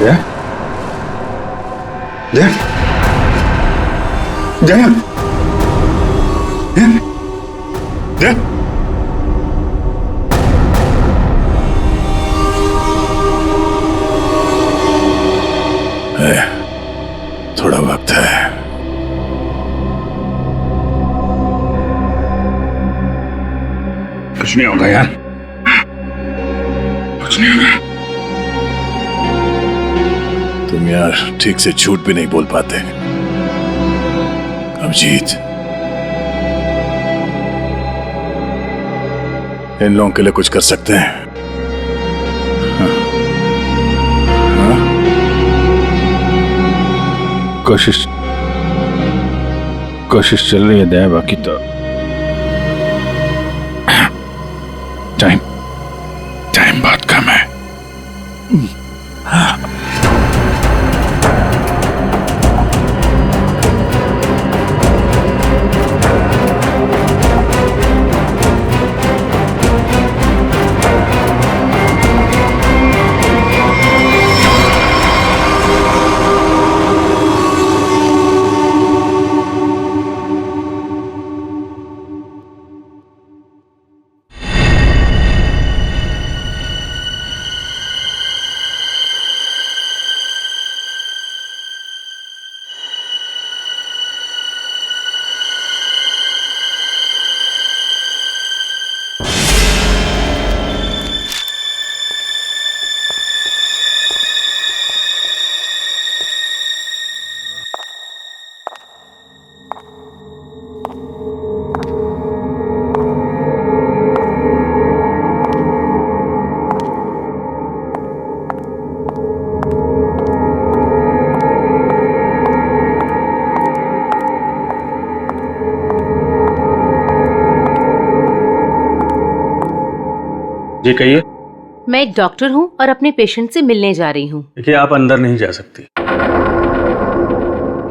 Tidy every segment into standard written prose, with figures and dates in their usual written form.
जया, जया, जया, जया, जया। थोड़ा वक्त है। कुछ नहीं होगा यार, कुछ नहीं होगा। तुम यार ठीक से झूठ भी नहीं बोल पाते। अभिजीत, इन लोगों के लिए कुछ कर सकते हैं? हाँ? कोशिश चल रही है दया, बाकी तो टाइम बहुत कम है। जी कहिए। मैं एक डॉक्टर हूँ और अपने पेशेंट से मिलने जा रही हूँ। देखिए, आप अंदर नहीं जा सकती,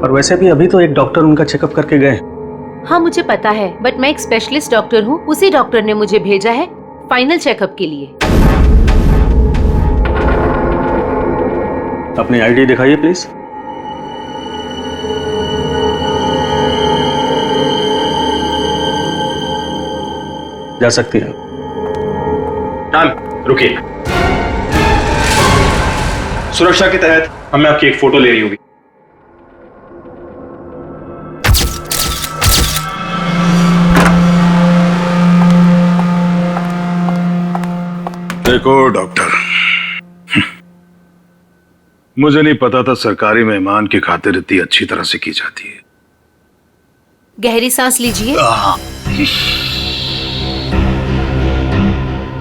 और वैसे भी अभी तो एक डॉक्टर उनका चेकअप करके गए। हाँ मुझे पता है, बट मैं एक स्पेशलिस्ट डॉक्टर हूँ। उसी डॉक्टर ने मुझे भेजा है फाइनल चेकअप के लिए। अपनी आईडी दिखाइए प्लीज। जा सकती हैं। मैम रुकिए, सुरक्षा के तहत हमें आपकी एक फोटो लेनी होगी। देखो डॉक्टर, मुझे नहीं पता था सरकारी मेहमान की खातिर इतनी अच्छी तरह से की जाती है। गहरी सांस लीजिए।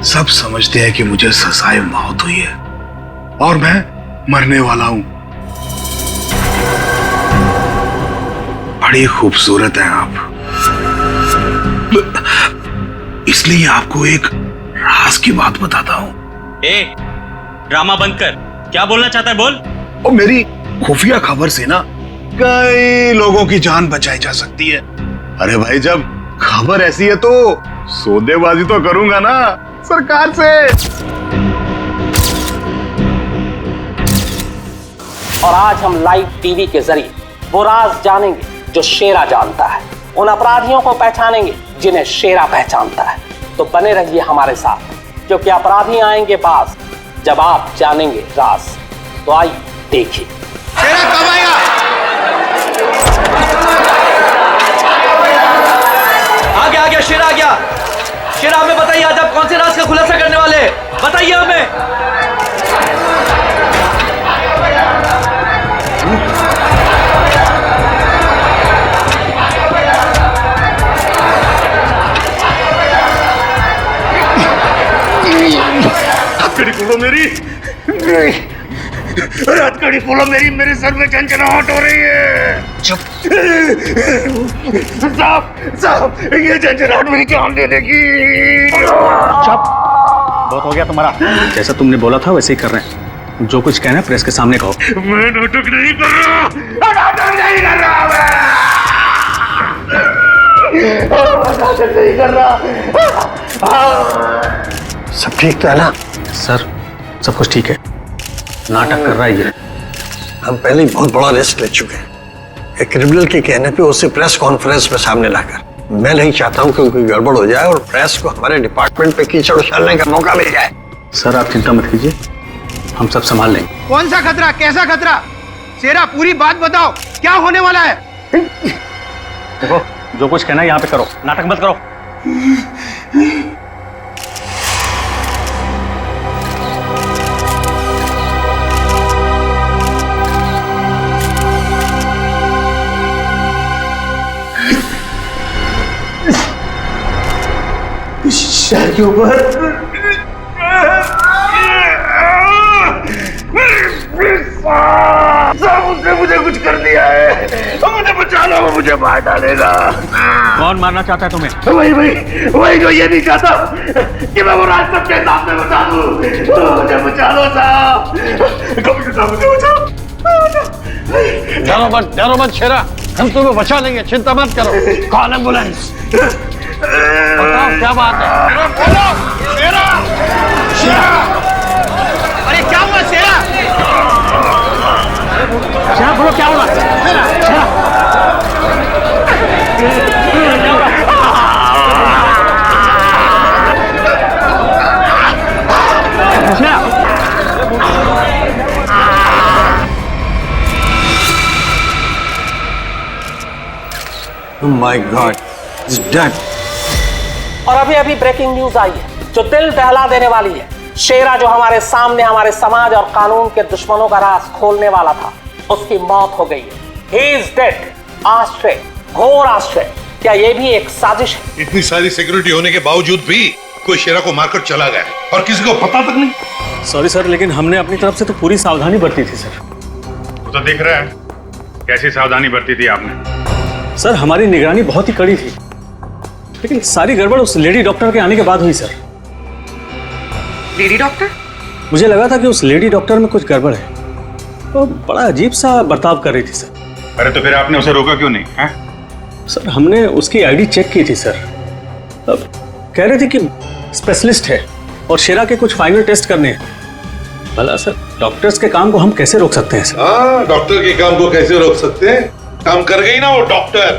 सब समझते हैं कि मुझे सजाए मौत हुई है और मैं मरने वाला हूं। बड़ी खूबसूरत हैं आप, इसलिए आपको एक राज की बात बताता हूं। ड्रामा बंद कर, क्या बोलना चाहता है बोल। और मेरी खुफिया खबर से ना कई लोगों की जान बचाई जा सकती है। अरे भाई, जब खबर ऐसी है तो सौदेबाजी तो करूंगा ना सरकार से। और आज हम लाइव टीवी के जरिए वो राज जानेंगे जो शेरा जानता है, उन अपराधियों को पहचानेंगे जिन्हें शेरा पहचानता है। तो बने रहिए हमारे साथ, क्योंकि अपराधी आएंगे पास जब आप जानेंगे राज। तो आइए देखिए। शेरा कब आएगा? आ गया शेरा आ गया। शेरा, हमें बताइए आज आप कौन से राज का खुलासा करने वाले हैं? बताइए हमें। हथकड़ी खोलो मेरी, हथकड़ी खोलो मेरी, मेरे सर में झंझनाहट हो रही है। चुप साहब, ये झंझनाहट मेरी जान ले लेगी। चुप, बहुत हो गया तुम्हारा। जैसा तुमने बोला था वैसे ही कर रहे हैं। जो कुछ कहना है प्रेस के सामने कहो। मैं नाटक नहीं कर रहा, नाटक नहीं कर रहा, नाटक नहीं कर रहा। सब ठीक तो है ना? सर, सब कुछ ठीक है, नाटक कर रहा है ये। हम पहले ही बहुत बड़ा रिस्क ले चुके हैं। एक क्रिमिनल के कहने पे उसे प्रेस कॉन्फ्रेंस में सामने लाकर, मैं नहीं चाहता हूं कि कोई गड़बड़ हो जाए और प्रेस को हमारे डिपार्टमेंट पे कीचड़ उछालने का मौका मिल जाए। सर आप चिंता मत कीजिए, हम सब संभाल लेंगे। कौन सा खतरा, कैसा खतरा? शेरा पूरी बात बताओ, क्या होने वाला है? देखो जो कुछ कहना है यहाँ पे करो, नाटक मत करो। शहर के ऊपर उसने मुझे कुछ कर दिया है, मुझे बचा लो, वो मुझे मार डालेगा। कौन मारना चाहता है तुम्हें? वही जो ये नहीं चाहता कि मैं वो राज सबके सामने बचा दूं। मुझे बचा लो साहब, कभी साहब मुझे बचाओ। डरो मत शेरा, हम तुम्हें बचा लेंगे, चिंता मत करो। Call ambulance. बताओ क्या बात है? बोलो शेरा, शेरा, अरे क्या हुआ शेरा? शेरा बोलो क्या हुआ? शेरा Oh my God, he's dead. और अभी अभी ब्रेकिंग न्यूज आई है जो दिल दहला देने वाली है। शेरा जो हमारे सामने हमारे समाज और कानून के दुश्मनों का राज खोलने वाला था, उसकी मौत हो गई है। He is dead. आश्चर्य, घोर आश्चर्य। क्या ये भी एक साजिश है? इतनी सारी सिक्योरिटी होने के बावजूद भी कोई शेरा को मारकर चला गया और किसी को पता तक नहीं। सॉरी सर, लेकिन हमने अपनी तरफ से तो पूरी सावधानी बरती थी सर। वो तो दिख रहा है कैसी सावधानी बरती थी आपने। सर हमारी निगरानी बहुत ही कड़ी थी, लेकिन सारी गड़बड़ उस लेडी डॉक्टर के आने के बाद हुई सर। Lady doctor? मुझे लगा था कि उस लेडी डॉक्टर में कुछ गड़बड़ है, तो बड़ा अजीब सा बर्ताव कर रही थी सर। अरे तो फिर आपने उसे रोका क्यों नहीं है? सर हमने उसकी आईडी चेक की थी सर। अब कह रहे थे कि स्पेशलिस्ट है और शेरा के कुछ फाइनल टेस्ट करने हैं। भला सर डॉक्टर्स के काम को हम कैसे रोक सकते हैं सर? हाँ, डॉक्टर के काम को कैसे रोक सकते हैं? काम कर गई ना वो डॉक्टर,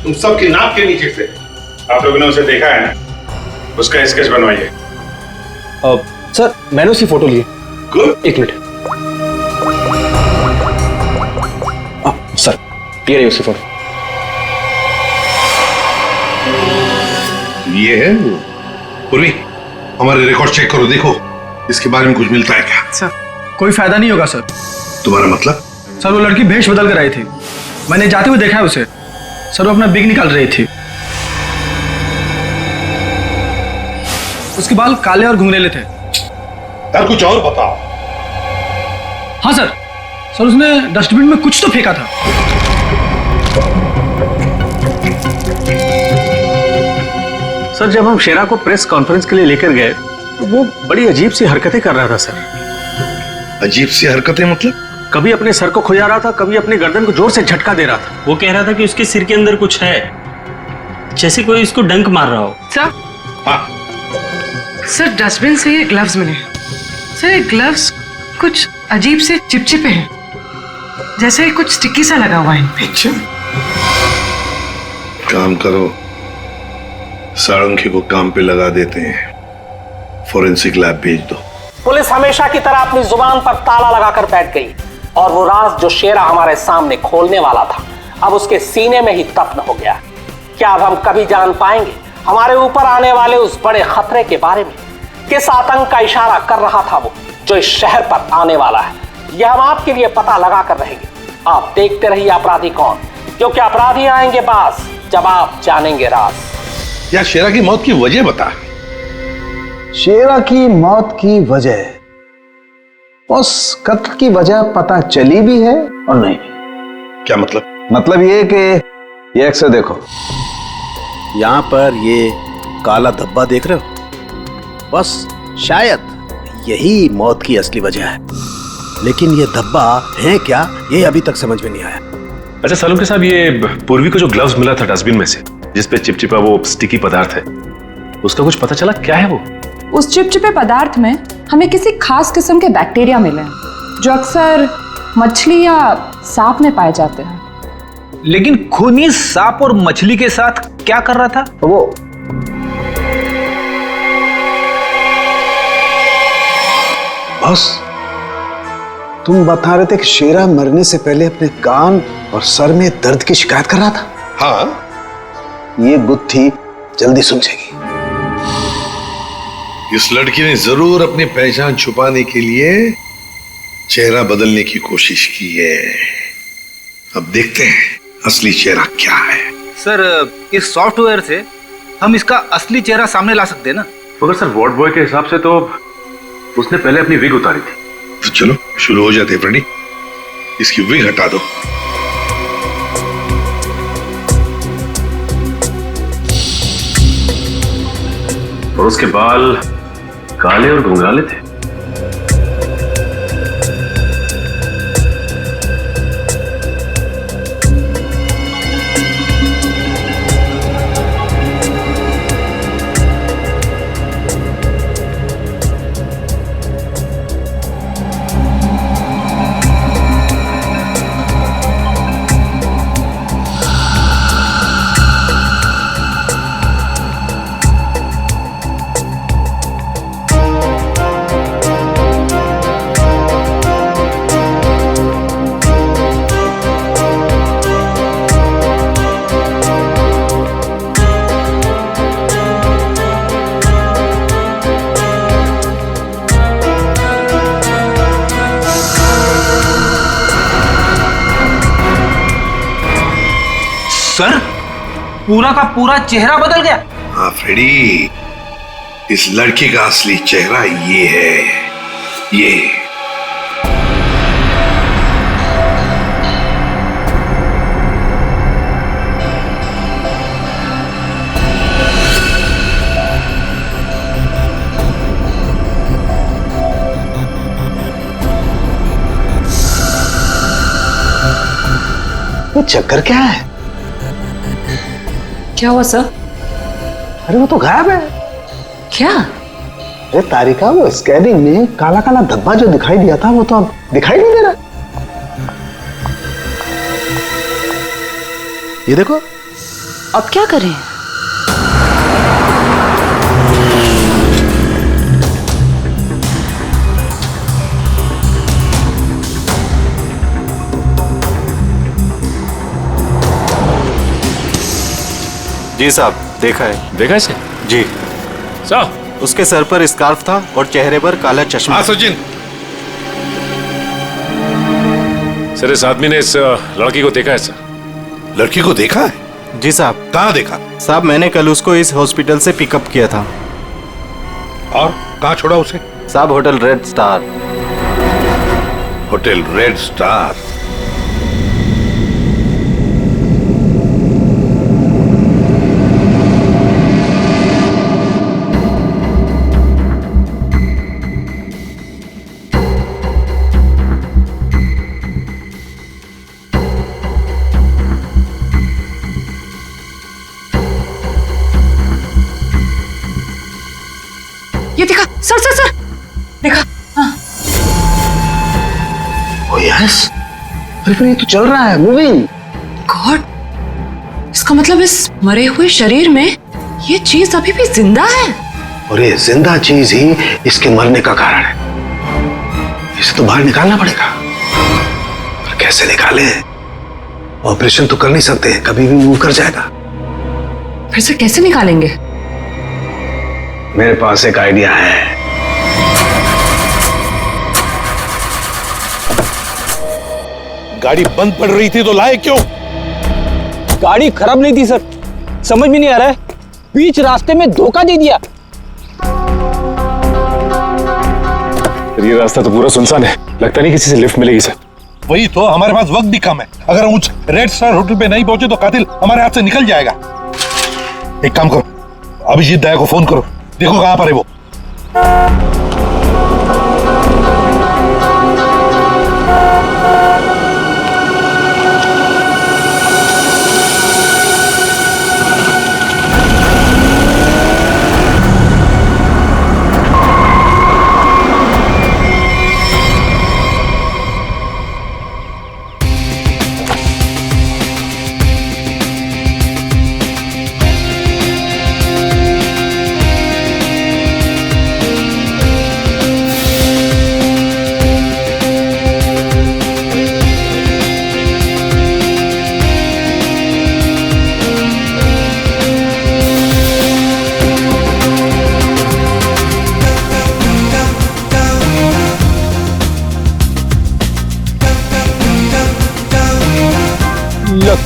तुम सबके नाक के नीचे से। आप लोगों ने उसे देखा है ना, उसका स्केच बनवाइए। सर मैंने उसकी फोटो ली है। गुड। एक मिनट। सर ये रही उसकी फोटो। ये है वो। पूर्वी, हमारे रिकॉर्ड चेक करो, देखो इसके बारे में कुछ मिलता है क्या? सर कोई फायदा नहीं होगा सर। तुम्हारा मतलब? सर वो लड़की भेष बदल कर आई थी, मैंने जाते हुए देखा है उसे। सर वो अपना बिग निकाल रही थी, उसके बाल काले और घुंघरेले थे। यार कुछ और बताओ। हाँ सर, सर उसने डस्टबिन में कुछ तो फेंका था। सर जब हम शेरा को प्रेस कॉन्फ्रेंस के लिए लेकर गए तो वो बड़ी अजीब सी हरकतें कर रहा था सर। अजीब सी हरकतें मतलब? कभी अपने सर को खुजा रहा था, कभी अपनी गर्दन को जोर से झटका दे रहा था। वो कह रहा था कि उसके सिर के अंदर कुछ है, जैसे कोई उसको डंक मार रहा हो। सर? हाँ। सर डस्टबिन से ये ग्लव्स मिले। सर ये ग्लव्स कुछ अजीब से चिपचिपे हैं, जैसे कुछ स्टिकी सा लगा हुआ है। अच्छा, काम करो, सारंगी को काम पे लगा देते हैं, फोरेंसिक लैब भेज दो। पुलिस हमेशा की तरह अपनी जुबान पर ताला लगाकर बैठ गई और वो राज जो शेरा हमारे सामने खोलने वाला था, अब उसके सीने में ही दफन हो गया। क्या अब हम कभी जान पाएंगे हमारे ऊपर आने वाले उस बड़े खतरे के बारे में? किस आतंक का इशारा कर रहा था वो जो इस शहर पर आने वाला है? यह हम आपके लिए पता लगा कर रहेंगे। आप देखते रहिए अपराधी कौन, क्योंकि अपराधी आएंगे बाज जब आप जानेंगे राज। यार शेरा की मौत की वजह बता। शेरा की मौत की वजह, उस कत्ल की वजह पता चली भी है और नहीं भी। क्या मतलब? मतलब ये कि ये अक्सर देखो, यहां पर ये काला धब्बा देख रहे हो, बस शायद यही मौत की असली वजह है, लेकिन ये धब्बा है क्या ये अभी तक समझ में नहीं आया। अच्छा सालुंके साहब, ये पूर्वी को जो ग्लव्स मिला था डस्टबिन में से, जिसपे चिपचिपा वो स्टिकी पदार्थ है, उसका कुछ पता चला क्या है वो? उस चिपचिपे पदार्थ में हमें किसी खास किस्म के बैक्टीरिया मिले हैं जो अक्सर मछली या सांप में पाए जाते हैं। लेकिन खूनी सांप और मछली के साथ क्या कर रहा था वो? बॉस, तुम बता रहे थे कि शेरा मरने से पहले अपने कान और सर में दर्द की शिकायत कर रहा था। हाँ, ये गुत्थी जल्दी सुलझेगी। इस लड़की ने जरूर अपनी पहचान छुपाने के लिए चेहरा बदलने की कोशिश की है। अब देखते हैं असली चेहरा क्या है। सर, इस सॉफ्टवेयर से हम इसका असली चेहरा सामने ला सकते हैं ना? मगर सर, वार्ड बॉय के हिसाब से तो उसने पहले अपनी विग उतारी थी। तो चलो शुरू हो जाते हैं प्रणीत, इसकी विग हटा दो। और उसके बाल काले और घुंघराले थे। सर, पूरा का पूरा चेहरा बदल गया। हाँ फ्रेडी, इस लड़की का असली चेहरा ये है। ये चक्कर क्या है? क्या हुआ सर? अरे वो तो गायब है। क्या? अरे तारिका, वो स्कैनिंग में काला काला धब्बा जो दिखाई दिया था वो तो अब दिखाई नहीं दे रहा। ये देखो। अब क्या करें? जी साहब, देखा है। देखा इसे? जी साहब, उसके सर पर स्कार्फ था और चेहरे पर काला चश्मा। हाँ सचिन। सर, इस आदमी ने इस लड़की को देखा है सर। लड़की को देखा है? जी साहब। कहाँ देखा? साहब, मैंने कल उसको इस हॉस्पिटल से पिकअप किया था। और कहाँ छोड़ा उसे? साहब, hotel red star. Hotel red star? ये देखा सर, सर सर, देखा? हाँ। ओ यस, अरे ये तो चल रहा है, मूविंग। गॉड, इसका मतलब इस मरे हुए शरीर में ये चीज अभी भी जिंदा है। और ये जिंदा चीज ही इसके मरने का कारण है। इसे तो बाहर निकालना पड़ेगा। पर कैसे निकाले? ऑपरेशन तो कर नहीं सकते, कभी भी मूव कर जाएगा। फिर से कैसे निकालेंगे? मेरे पास एक आइडिया है। गाड़ी बंद पड़ रही थी तो लाए क्यों? गाड़ी खराब नहीं थी सर, समझ में नहीं आ रहा है, बीच रास्ते में धोखा दे दिया। ये रास्ता तो पूरा सुनसान है, लगता नहीं किसी से लिफ्ट मिलेगी सर। वही तो, हमारे पास वक्त भी कम है। अगर हम उस रेड स्टार होटल पे नहीं पहुंचे तो कातिल हमारे हाथ से निकल जाएगा। एक काम करो, अभिजीत दया को फोन करो, देखो कहां पर है वो।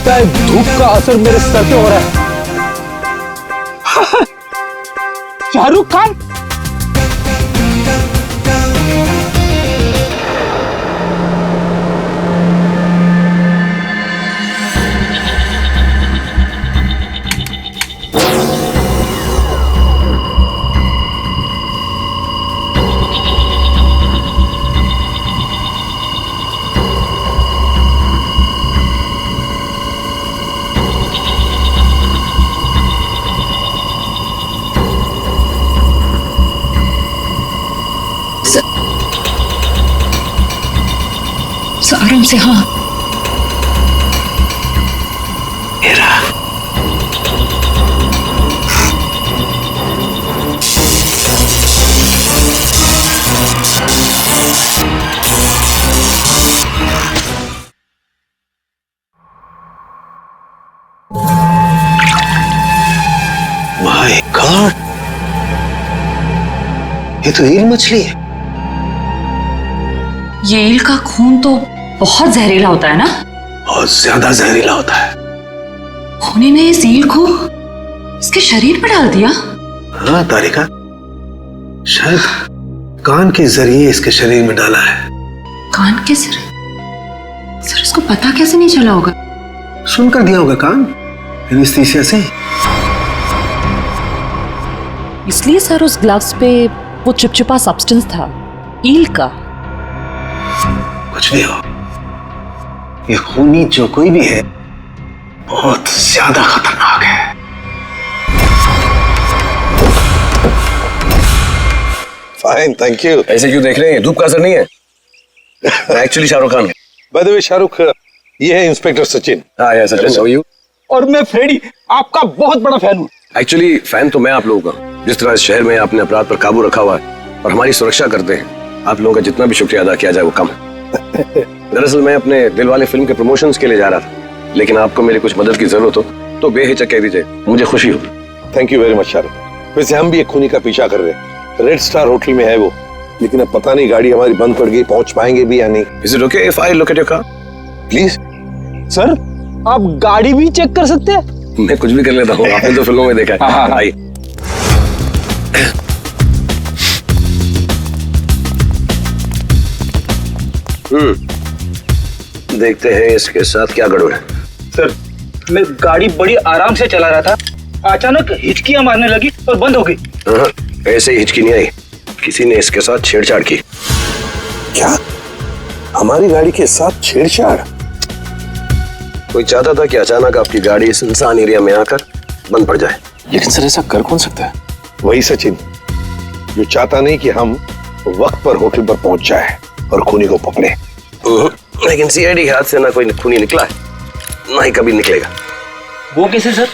लगता है धूप का असर मेरे सर पे हो रहा है। शाहरुख खान। आराम से। हाँ माय गॉड, ये तो ईल मछली है। ये ईल का खून तो बहुत जहरीला होता है ना? बहुत ज्यादा जहरीला होता है। खूनी ने इस ईल को इसके शरीर पर डाल दिया। हाँ तारिका, शायद कान के जरिए इसके शरीर में डाला है। कान के सर इसको पता कैसे नहीं चला होगा? सुनकर दिया होगा कान, एनेस्थीसिया से। इसलिए सर उस ग्लव्स पे वो चिपचिपा सब्सटेंस था, ईल का। कुछ भी हो, ये खूनी जो कोई भी है बहुत ज्यादा खतरनाक है। Fine, thank you. ऐसे क्यों देख रहे हैं? धूप का असर नहीं है। Actually Shahrukh Khan. By the way Shahrukh, ये है इंस्पेक्टर सचिन। हाँ यार सचिन, हाउ आर यू? और मैं फ्रेडी, आपका बहुत बड़ा फैन हूँ। एक्चुअली फैन तो मैं आप लोगों का। जिस तरह इस शहर में आपने अपराध पर काबू रखा हुआ है और हमारी सुरक्षा करते हैं, आप लोगों का जितना भी शुक्रिया अदा किया जाए वो कम है। दरअसल मैं अपने दिलवाले फिल्म के प्रमोशंस के लिए जा रहा था, लेकिन आपको मेरी कुछ मदद की जरूरत हो तो बेहिचक कह दीजिए, मुझे खुशी हो। Thank you very much Shahrukh. वैसे हम भी एक खूनी का पीछा कर रहे हैं। रेड स्टार होटल में है वो, लेकिन अब पता नहीं गाड़ी हमारी बंद पड़ गई, पहुंच पाएंगे भी या नहीं। Is it okay if I look at your car? Please. Sir, आप गाड़ी भी चेक कर सकते हैं? मैं कुछ भी कर लेता हूँ, आपने तो फिल्मों में देखा है। आइए। देखते हैं इसके साथ क्या गड़बड़ है। सर, मैं गाड़ी बड़ी आराम से चला रहा था, अचानक हिचकियां मारने लगी और बंद हो गई। ऐसे ही हिचकी नहीं आई, किसी ने इसके साथ छेड़छाड़ की। क्या? हमारी गाड़ी के साथ छेड़छाड़? कोई चाहता था कि अचानक आपकी गाड़ी सुनसान एरिया में आकर बंद पड़ जाए। लेकिन सर ऐसा कर कौन सकता है? वही सचिन, जो चाहता नहीं कि हम वक्त पर होटल पर पहुंच जाए और खूनी को पकड़े। लेकिन सीआईडी के हाथ से ना कोई खूनी निकला है, ना ही कभी निकलेगा। वो कैसे सर?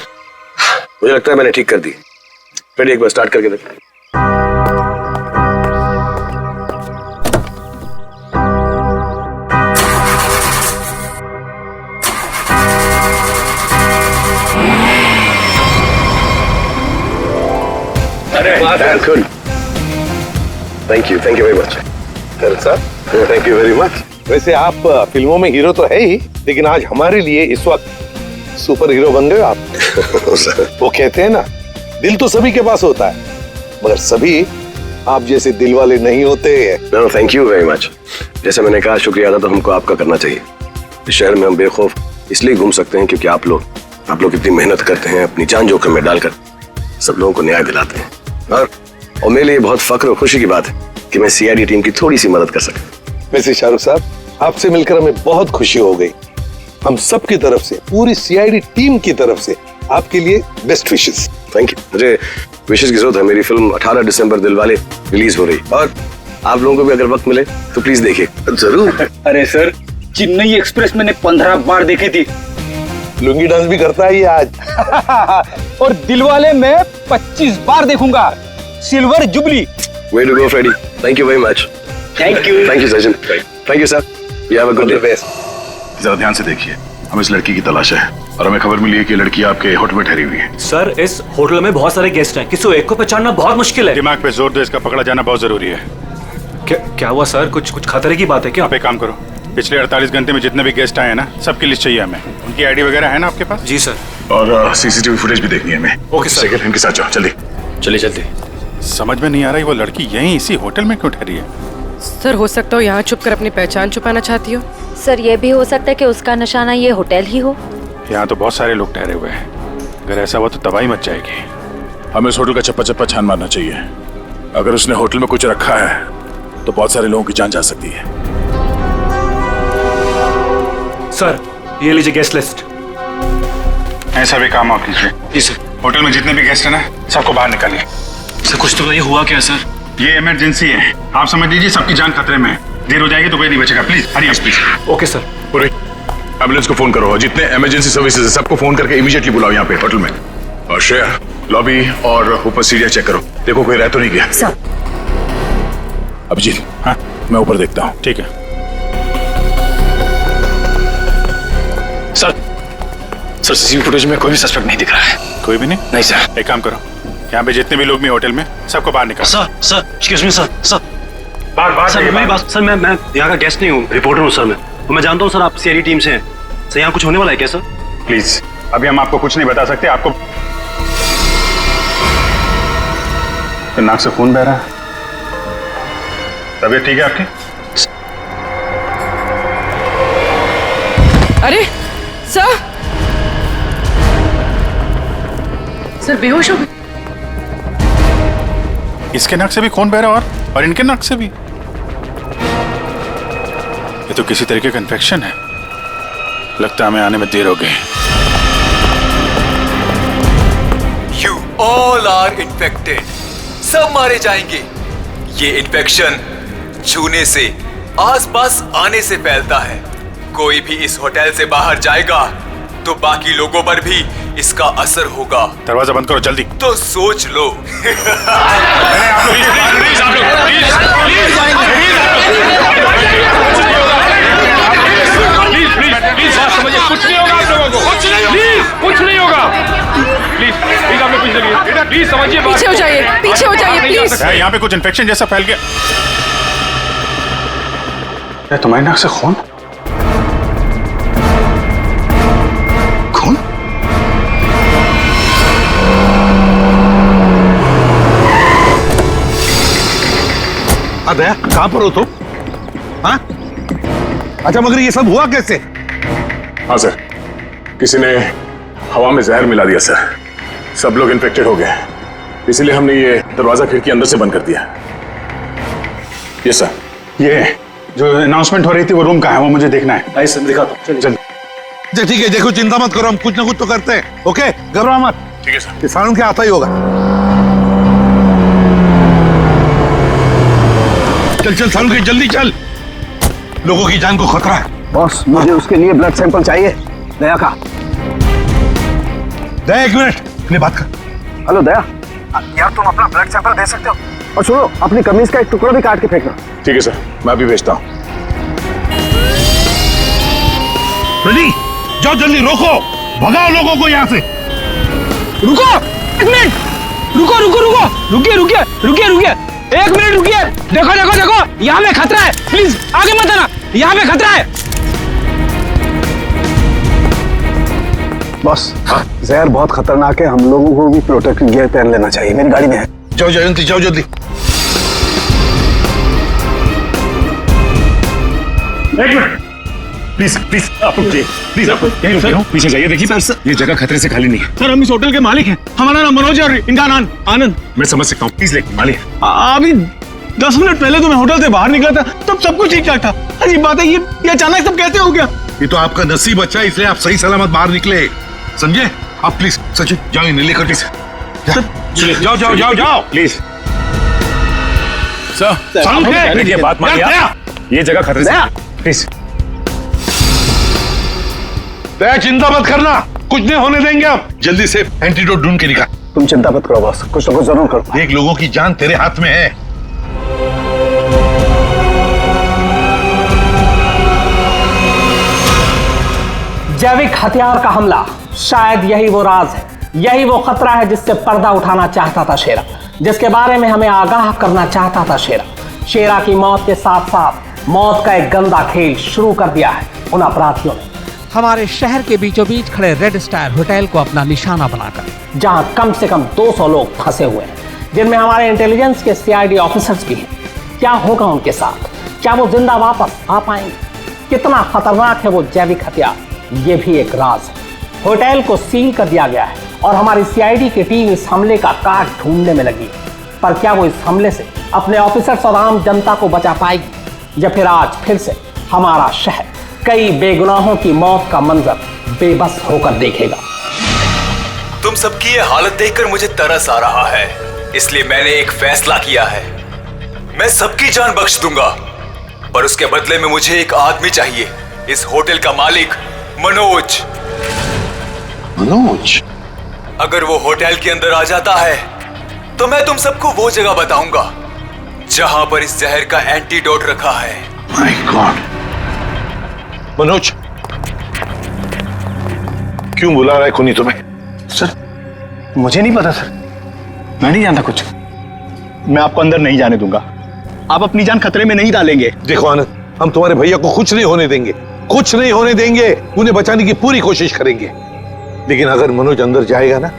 मुझे लगता है मैंने ठीक कर दी। फिर एक बार स्टार्ट करके देख। Good, thank you very much sir. Thank you very much. वैसे आप फिल्मों में हीरो तो है ही, लेकिन आज हमारे लिए इस वक्त सुपर हीरो बन गए आप। वो कहते हैं ना, दिल तो सभी के पास होता है, मगर सभी आप जैसे दिल वाले नहीं होते। No, thank you very much. जैसे मैंने कहा, शुक्रिया अदा तो हमको आपका करना चाहिए। इस शहर में हम बेखौफ इसलिए घूम सकते हैं क्योंकि आप लोग इतनी मेहनत करते हैं, अपनी जान जोखिम में डालकर सब लोगों को न्याय दिलाते हैं। और मेरे लिए बहुत फख्र और खुशी की बात है कि मैं सीआईडी टीम की थोड़ी सी मदद कर सका। वैसे शाहरुख साहब, आपसे मिलकर हमें बहुत खुशी हो गई। हम सब की तरफ से, पूरी सीआईडी टीम की तरफ से आपके लिए बेस्ट विशेस। Thank you. मुझे विशेस की जरूरत है। मेरी फिल्म 18 दिसंबर दिलवाले रिलीज हो रही, और आप लोगों को भी अगर वक्त मिले तो प्लीज देखिए। जरूर। अरे सर, चेन्नई एक्सप्रेस मैंने 15 बार देखी थी। लुंगी डांस भी करता है ये आज। और दिलवाले में 25 बार देखूंगा। Silver jubilee. Way to go, Freddy. Thank you very much. Thank you. Thank you, Sachin. Thank you, sir. You have a good day. जरा ध्यान से देखिए, हम इस लड़की की तलाश है और हमें खबर मिली है कि लड़की आपके होटल में ठहरी हुई है। सर, इस होटल में बहुत सारे गेस्ट हैं, किसी एक को पहचानना बहुत मुश्किल है। दिमाग पे जोर दो, इसका पकड़ा जाना बहुत जरूरी है। क्या हुआ सर? कुछ खतरे की बात है क्या? आप एक काम करो, पिछले 48 घंटे में जितने भी गेस्ट आए हैं ना, सबकी लिस्ट चाहिए हमें। उनकी आईडी वगैरह है ना आपके पास? जी सर। और सीसीटीवी फुटेज भी देखनी है हमें। Okay sir. सेकंड इनके साथ जाओ जल्दी। चलिए जल्दी। समझ में नहीं आ रही वो लड़की यहीं इसी होटल में क्यों ठहरी है? सर हो सकता हो यहाँ छुप कर अपनी पहचान छुपाना चाहती हो। सर ये भी हो सकता है कि उसका निशाना ये होटल ही हो। यहाँ तो बहुत सारे लोग ठहरे हुए हैं, अगर ऐसा हुआ तो तबाही मच जाएगी। हमें उस होटल का चप्पा चप्पा छान मारना चाहिए। अगर उसने होटल में कुछ रखा है तो बहुत सारे लोगों की जान जा सकती है। सर ये लीजिए गेस्ट लिस्ट। ऐसा भी काम आप कीजिए। जी सर। होटल में जितने भी गेस्ट हैं ना, सबको बाहर निकालिए। सर कुछ तो बताइए, हुआ क्या सर? ये इमरजेंसी है, आप समझ लीजिए सबकी जान खतरे में है। देर हो जाएगी तो कोई नहीं बचेगा। Please hurry up please. Okay sir. पूरी एम्बुलेंस को फोन करो और जितने इमरजेंसी सर्विसेज है सबको फोन करके इमीडिएटली बुलाओ यहाँ पे होटल में। और श्रेया लॉबी और ऊपर सीढ़ियाँ चेक करो, देखो कोई रह तो नहीं गया। सर। अभिजीत, हाँ मैं ऊपर देखता हूँ। ठीक है सर। सर सीसीटीवी फुटेज में कोई भी सस्पेक्ट नहीं दिख रहा है। कोई भी नहीं? नहीं सर। एक काम करो, यहाँ पे जितने भी लोग भी होटल में, सबको बाहर निकालो। Sir excuse me sir. बाहर सर मेरी बात। सर मैं यहाँ का गेस्ट नहीं हूँ, रिपोर्टर हूँ सर। मैं जानता हूँ सर आप सीआईडी टीम से हैं। सर यहाँ कुछ होने वाला है क्या सर? प्लीज अभी हम आपको कुछ नहीं बता सकते। आपको नाक से खून बह रहा है, तबीयत ठीक है आपकी? अरे सर बेहोश हो गए। इसके नाक से भी खून बह रहा और इनके नाक से भी। ये तो किसी तरीके का इन्फेक्शन है। लगता है हमें आने में देर हो गई। You all are infected. सब मारे जाएंगे। ये इन्फेक्शन छूने से, आसपास आने से फैलता है। कोई भी इस होटल से बाहर जाएगा तो बाकी लोगों पर भी इसका असर होगा। दरवाजा बंद करो जल्दी। तो सोच लो। प्लीज बात समझिए, कुछ नहीं होगा आप लोगों को। कुछ नहीं होगा। प्लीज आप लोग पीछे चलिए। प्लीज समझिए। पीछे हो जाइए, पीछे हो जाइए प्लीज। यहाँ पे कुछ इन्फेक्शन जैसा फैल गया। तुम्हारी नाक से खून? दया कहां पर हो तुम? हाँ? अच्छा मगर ये सब हुआ कैसे? हाँ सर, किसी ने हवा में जहर मिला दिया सर। सब लोग इन्फेक्टेड हो गए, इसीलिए हमने ये दरवाजा खिड़की अंदर से बंद कर दिया। ये सर, ये जो अनाउंसमेंट हो रही थी वो रूम कहाँ है, वो मुझे देखना है। आई सर दिखाता हूँ। ठीक है, देखो चिंता मत करो, हम कुछ ना कुछ तो करते हैं। ओके घबराओ मत। ठीक है सर। किसानों के आता ही होगा। चल सालू के जल्दी चल, लोगों की जान को खतरा है। बॉस मुझे उसके लिए ब्लड सैंपल चाहिए, दया का। दया एक मिनट, अपनी बात कर। हेलो दया, यार तुम अपना ब्लड सैंपल दे सकते हो? और सुनो, अपनी कमीज का एक टुकड़ा भी काट के फेंकना। ठीक है सर, मैं अभी भेजता हूँ। रेडी, जाओ जल्दी, रोको, भगाओ लोगों को यहाँ से। रुको एक मिनट, रुको रुको रुको, रुकिए रुकिए रुकिए रुकिए, एक मिनट रुकिए। देखो देखो देखो, यहाँ पे खतरा है, प्लीज आगे मत आना, यहाँ पे खतरा है। बॉस जहर बहुत खतरनाक है, हम लोगों को भी प्रोटेक्टिव गियर पहन लेना चाहिए। मेरी गाड़ी में है। जाओ जयंती, जाओ जल्दी। एक मिनट प्लीज प्लीज आप प्लीज आप यहीं रुकिए, पीछे जाइए। देखिए सर, ये जगह खतरे से खाली नहीं है। सर हम इस होटल के मालिक हैं, हमारा नाम मनोज है और इनका नाम आनंद। मैं समझ सकता हूँ, प्लीज लेकिन मालिक अभी 10 मिनट पहले तो मैं होटल से बाहर निकला था, तब सब कुछ ठीक ठाक था। अजीब बात है, ये अचानक सब कैसे हो गया? ये तो आपका नसीब अच्छा है, इसलिए आप सही सलामत बाहर निकले, समझे? आप प्लीज सचिन जाओ, नीले कटी से जाओ जाओ जाओ जाओ प्लीज। सर ये बात मानिए, ये जगह खतरे से प्लीज। दया चिंता मत करना, कुछ नहीं होने देंगे। आप जल्दी से एंटीडोट ढूंढ के निकाल। तुम चिंता मत करो बॉस, कुछ ना कुछ जरूर करो। एक लोगों की जान तेरे हाथ में है। जैविक हथियार का हमला, शायद यही वो राज है, यही वो खतरा है जिससे पर्दा उठाना चाहता था शेरा, जिसके बारे में हमें आगाह करना चाहता था शेरा। शेरा की मौत के साथ साथ मौत का एक गंदा खेल शुरू कर दिया है उन अपराधियों ने। हमारे शहर के बीचों बीच खड़े रेड स्टार होटल को अपना निशाना बनाकर, जहां कम से कम 200 लोग फंसे हुए हैं, जिनमें हमारे इंटेलिजेंस के सीआईडी ऑफिसर्स भी हैं। क्या होगा उनके साथ? क्या वो जिंदा वापस आ पाएंगे? कितना खतरनाक है वो जैविक हथियार, ये भी एक राज है। होटल को सील कर दिया गया है और हमारी सीआईडी की टीम इस हमले का काट ढूंढने में लगी है। पर क्या वो इस हमले से अपने ऑफिसर्स और आम जनता को बचा पाएगी, या फिर आज फिर से हमारा शहर कई बेगुनाहों की मौत का मंजर बेबस होकर देखेगा? तुम सबकी ये हालत देखकर मुझे तरस आ रहा है, इसलिए मैंने एक फैसला किया है। मैं सबकी जान बख्श दूंगा, पर उसके बदले में मुझे एक आदमी चाहिए। इस होटल का मालिक मनोज। मनोज? अगर वो होटल के अंदर आ जाता है तो मैं तुम सबको वो जगह बताऊंगा जहां पर इस जहर का एंटीडोट रखा है। My God. मनोज, क्यों बुला रहा है खूनी तुम्हें? सर मुझे नहीं पता सर, मैं नहीं जानता कुछ। मैं आपको अंदर नहीं जाने दूंगा। आप अपनी जान खतरे में नहीं डालेंगे। देखो आनंद, हम तुम्हारे भैया को कुछ नहीं होने देंगे, कुछ नहीं होने देंगे। उन्हें बचाने की पूरी कोशिश करेंगे, लेकिन अगर मनोज अंदर जाएगा ना,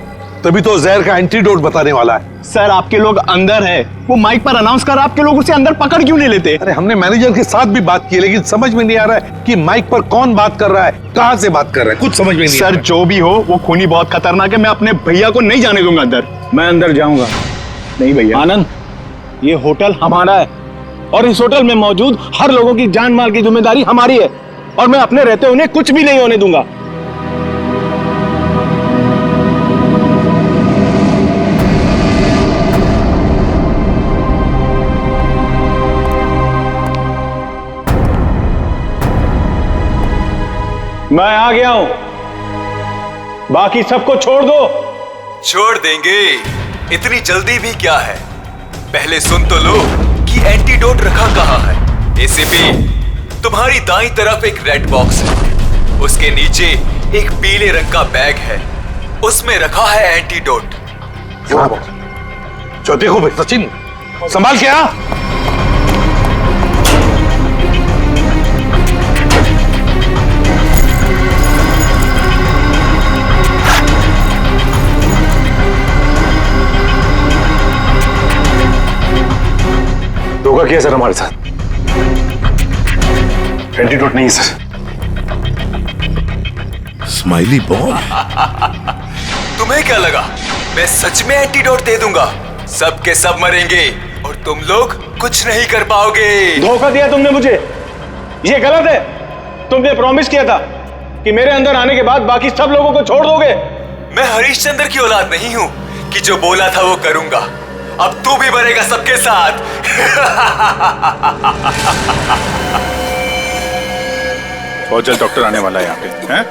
तभी तो जहर का एंटीडोट बताने वाला है। सर आपके लोग अंदर है, वो माइक पर अनाउंस कर, आपके लोग उसे अंदर पकड़ क्यों नहीं लेते? अरे हमने मैनेजर के साथ भी बात की, लेकिन समझ में नहीं आ रहा है कि माइक पर कौन बात कर रहा है, कहां से बात कर रहा है, कुछ समझ में नहीं आ रहा है। सर जो भी हो, वो खूनी बहुत खतरनाक है। मैं अपने भैया को नहीं जाने दूंगा अंदर। मैं अंदर जाऊंगा नहीं भैया। आनंद, ये होटल हमारा है और इस होटल में मौजूद हर लोगों की जान माल की जिम्मेदारी हमारी है, और मैं अपने रहते उन्हें कुछ भी नहीं होने दूंगा। मैं आ गया हूं, बाकी सबको छोड़ दो। छोड़ देंगे, इतनी जल्दी भी क्या है? पहले सुन तो लो कि एंटीडोट रखा कहां है। एसीपी, तुम्हारी दाईं तरफ एक रेड बॉक्स है, उसके नीचे एक पीले रंग का बैग है, उसमें रखा है एंटीडोट। जो देखो भाई सचिन, संभाल के आ। धोखा किया सर हमारे साथ। एंटीडोट नहीं सर। Smiley bomb? तुम्हें क्या लगा मैं सच में एंटीडोट दे दूंगा? सब के सब मरेंगे और तुम लोग कुछ नहीं कर पाओगे। धोखा दिया तुमने मुझे, ये गलत है। तुमने प्रॉमिस किया था कि मेरे अंदर आने के बाद बाकी सब लोगों को छोड़ दोगे। मैं हरिश्चंद्र की औलाद नहीं हूं कि जो बोला था वो करूंगा। अब तू भी मरेगा सबके साथ। बहुत जल्द डॉक्टर आने वाला है यहाँ पे, हैं?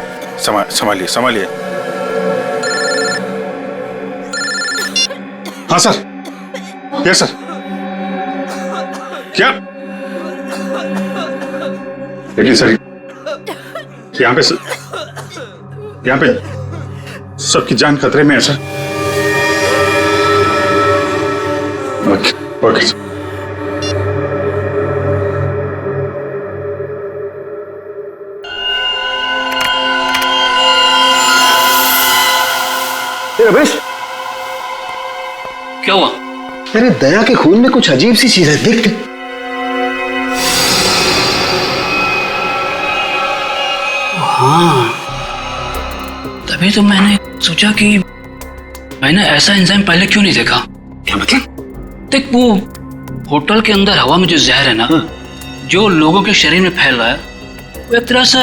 संभालिए संभालिए। हाँ सर। Yes sir. क्या? लेकिन सर यहाँ पे सबकी जान खतरे में है सर। Okay sir. रमेश, क्या हुआ? तेरे दया के खून में कुछ अजीब सी चीज है, देख। हाँ, तभी तो मैंने सोचा कि मैंने ऐसा एंजाइम पहले क्यों नहीं देखा। क्या मतलब? देख, वो होटल के अंदर हवा में जो जहर है ना, जो लोगों के शरीर में फैल रहा है, वो एक तरह से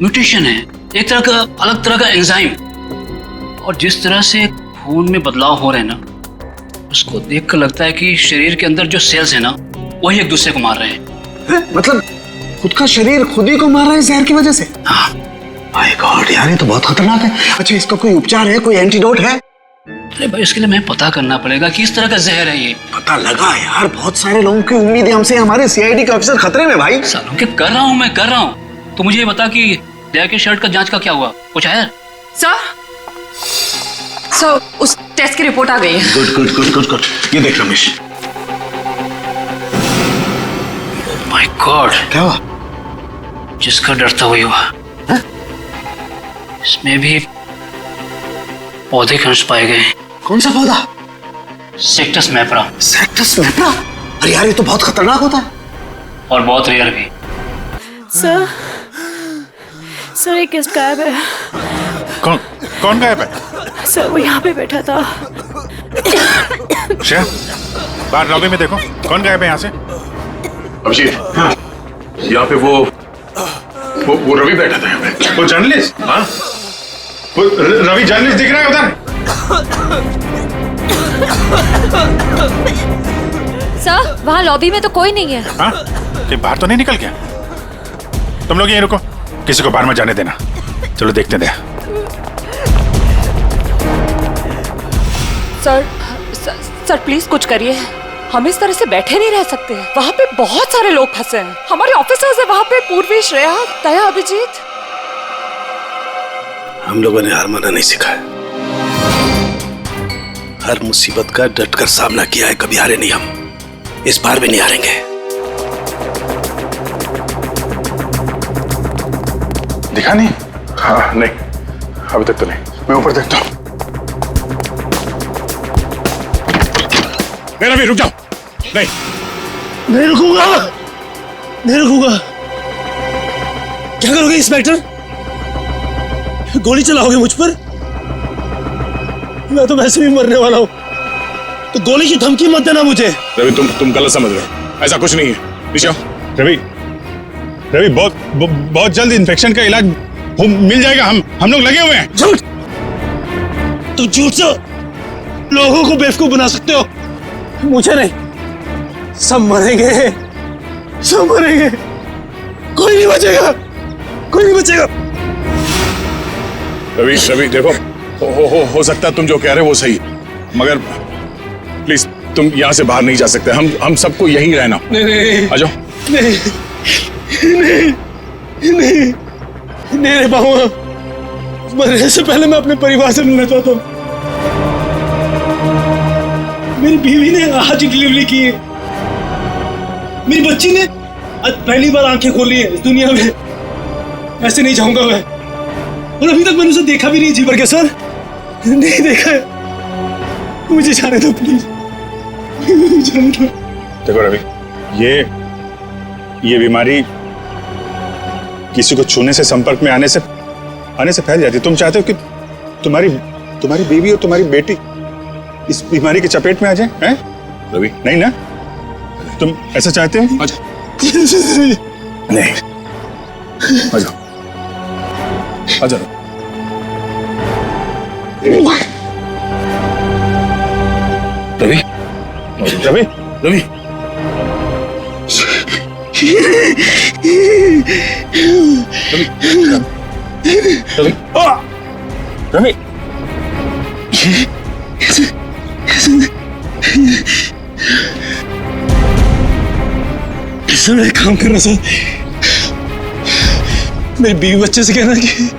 म्यूटेशन है, एक तरह का अलग तरह का एंजाइम। और जिस तरह से खून में बदलाव हो रहे हैं ना, उसको देखकर लगता है कि शरीर के अंदर जो सेल्स है ना, वही एक दूसरे को मार रहे हैं। मतलब खुद का शरीर खुद ही को मार रहा है जहर की वजह से? हाँ। माय गॉड यार, ये तो बहुत खतरनाक है। अच्छा, इसका कोई उपचार है, कोई एंटीडोट है? अरे भाई, इसके लिए मैं पता करना पड़ेगा कि इस तरह का जहर है ये। पता लगा यार, बहुत सारे लोगों की उम्मीद है हमसे। हमारे सीआईडी के ऑफिसर खतरे में भाई। सालों के कर रहा हूँ मैं, कर रहा हूँ। तो मुझे ये बता कि दया के शर्ट का जांच का क्या हुआ, कुछ आया? सर, उस टेस्ट की रिपोर्ट आ गई है। Good good good good good. ये देख रमेश। माय माय गॉड, क्या हुआ? जिसका डर था वही हुआ। इसमें भी पौधे के अंश पाए गए। कौन सा पौधा? सेक्टस मैप्रा। सेक्टस मैप्रा? अरे यार, ये तो बहुत खतरनाक होता है और बहुत रेयर भी। सर, सर एक गेस्ट गायब है। कौन गायब है? सर वो यहाँ पे बैठा था। श्रेया, बाहर लॉबी में देखो, कौन गायब है यहाँ से? अभिजीत, यहाँ पे वो रवि बैठा था यहाँ पे। वो जर्नलिस्ट? हाँ, वो रवि जर्नलिस्ट दिख रहा है उधर। सर वहाँ लॉबी में तो कोई नहीं है। हाँ, कि बाहर तो नहीं निकल गया? तुम लोग यहीं रुको, किसी को बाहर मत जाने देना। चलो देखते हैं। सर प्लीज कुछ करिए। हम इस तरह से बैठे नहीं रह सकते। वहाँ पे बहुत सारे लोग फंसे हैं। हमारे ऑफिसर्स है वहाँ पे, पूर्वी, श्रेया, दया, अभिजीत। हम लोगों ने हार माना नहीं सीखा है। हर मुसीबत का डट कर सामना किया है, कभी हारे नहीं हम। इस बार भी नहीं हारेंगे। दिखा नहीं? हाँ नहीं, अभी तक तो नहीं। मैं ऊपर देखता हूँ। मेरा भी रुक जाओ। नहीं रुकूंगा, नहीं रुकूंगा। क्या करोगे इंस्पेक्टर? गोली चलाओगे मुझ पर? मैं तो वैसे भी मरने वाला हूं, तो गोली की धमकी मत देना मुझे। रवि, तुम गलत समझ रहे हो। ऐसा कुछ नहीं है। नीचे आओ। रवि, बहुत जल्द इन्फेक्शन का इलाज मिल जाएगा। हम लोग लगे हुए हैं। झूठ! तुम झूठ से लोगों को बेवकूफ बना सकते हो, मुझे नहीं। सब मरेंगे, सब मरेंगे। कोई नहीं बचेगा, कोई नहीं बचेगा। रवि देखो, हो सकता है तुम जो कह रहे हो वो सही, मगर प्लीज तुम यहाँ से बाहर नहीं जा सकते। हम सबको यहीं रहना। नहीं, आ जाओ। नहीं, नहीं रह पाऊंगा। मरने से पहले मैं अपने परिवार से मिलना चाहता हूँ। मेरी बीवी ने आज डिलीवरी की है। मेरी बच्ची ने आज पहली बार आंखें खोली है इस दुनिया में। ऐसे नहीं जाऊंगा मैं। और अभी तक मैंने उसे देखा भी नहीं जी भर के। सर नहीं देखा है। मुझे जाने दो प्लीज, जाने दो। देखो रवि, ये बीमारी किसी को छूने से, संपर्क में आने से फैल जाती है। तुम चाहते हो कि तुम्हारी बीवी और तुम्हारी बेटी इस बीमारी की चपेट में आ जाए? हैं? रवि, नहीं ना? तुम ऐसा चाहते हो? नहीं, आ जाओ, आ जाओ। रवि, रवि, रवि, रवि, रवि, सर एक काम करना सर, मेरी बीवी बच्चे से कहना कि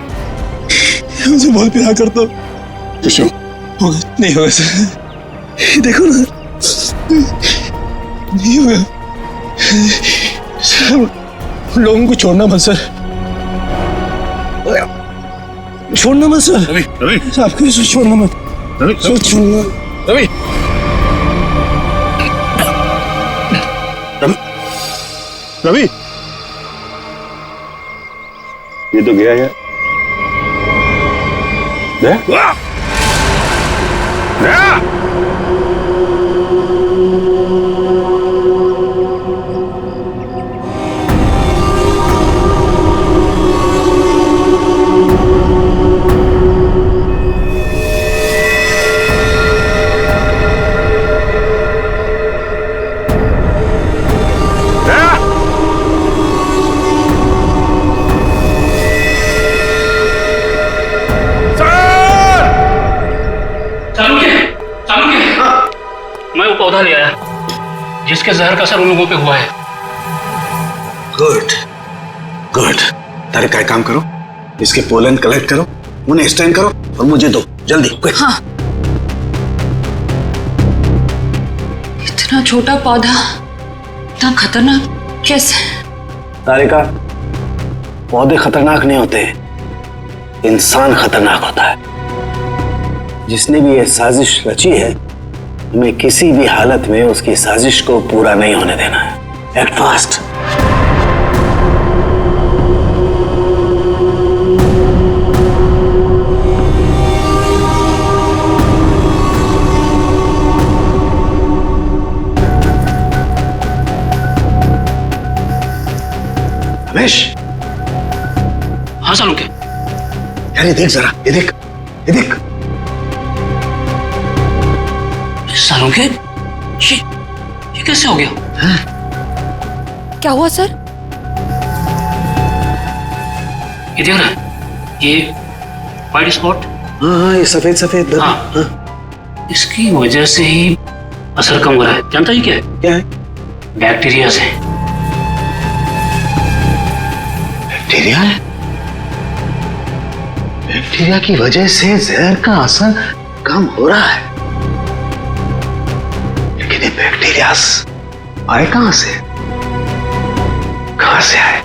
मुझे बहुत प्यार करता हूँ। नहीं होगा सर, देखो ना, नहीं होगा सर। लोगों को छोड़ना मत सर, छोड़ना मत सर। रवि, रवि, आपको छोड़ना मत। रवि, छोड़ना। रवि, रवि, ये तो गया यार। गया? मैं वो पौधा ले आया जिसके जहर का असर उन लोगों पे हुआ है। Good good. तारे का काम करो, इसके पोलन कलेक्ट करो, उन्हें स्टैंड करो और मुझे दो जल्दी। हाँ। इतना छोटा पौधा, इतना खतरनाक कैसे? तारिका, पौधे खतरनाक नहीं होते, इंसान खतरनाक होता है। जिसने भी ये साजिश रची है, हमें किसी भी हालत में उसकी साजिश को पूरा नहीं होने देना है। Act fast. रमेश। हाँ सालुंके। यार ये देख जरा, ये देख, ये देख। सालुंके, ये कैसे हो गया? क्या हुआ सर? ये देख रहा है, ये वाइट स्पॉट। हाँ, ये सफेद सफेद। हाँ। इसकी वजह से ही असर कम हो रहा है। जानता ही क्या है? क्या है? बैक्टीरिया से। बैक्टीरिया है? बैक्टीरिया की वजह से जहर का असर कम हो रहा है, लेकिन ये बैक्टीरिया आए कहां से? कहां से आए?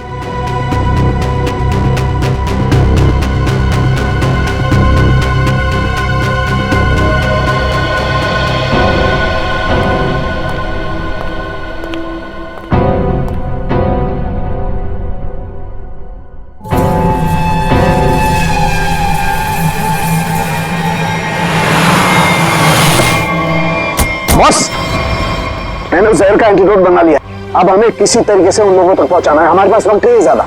बॉस, मैंने उस जहर का एंटीडोट बना लिया। अब हमें किसी तरीके से उन लोगों तक पहुंचाना है। हमारे पास वक्त नहीं है ज्यादा।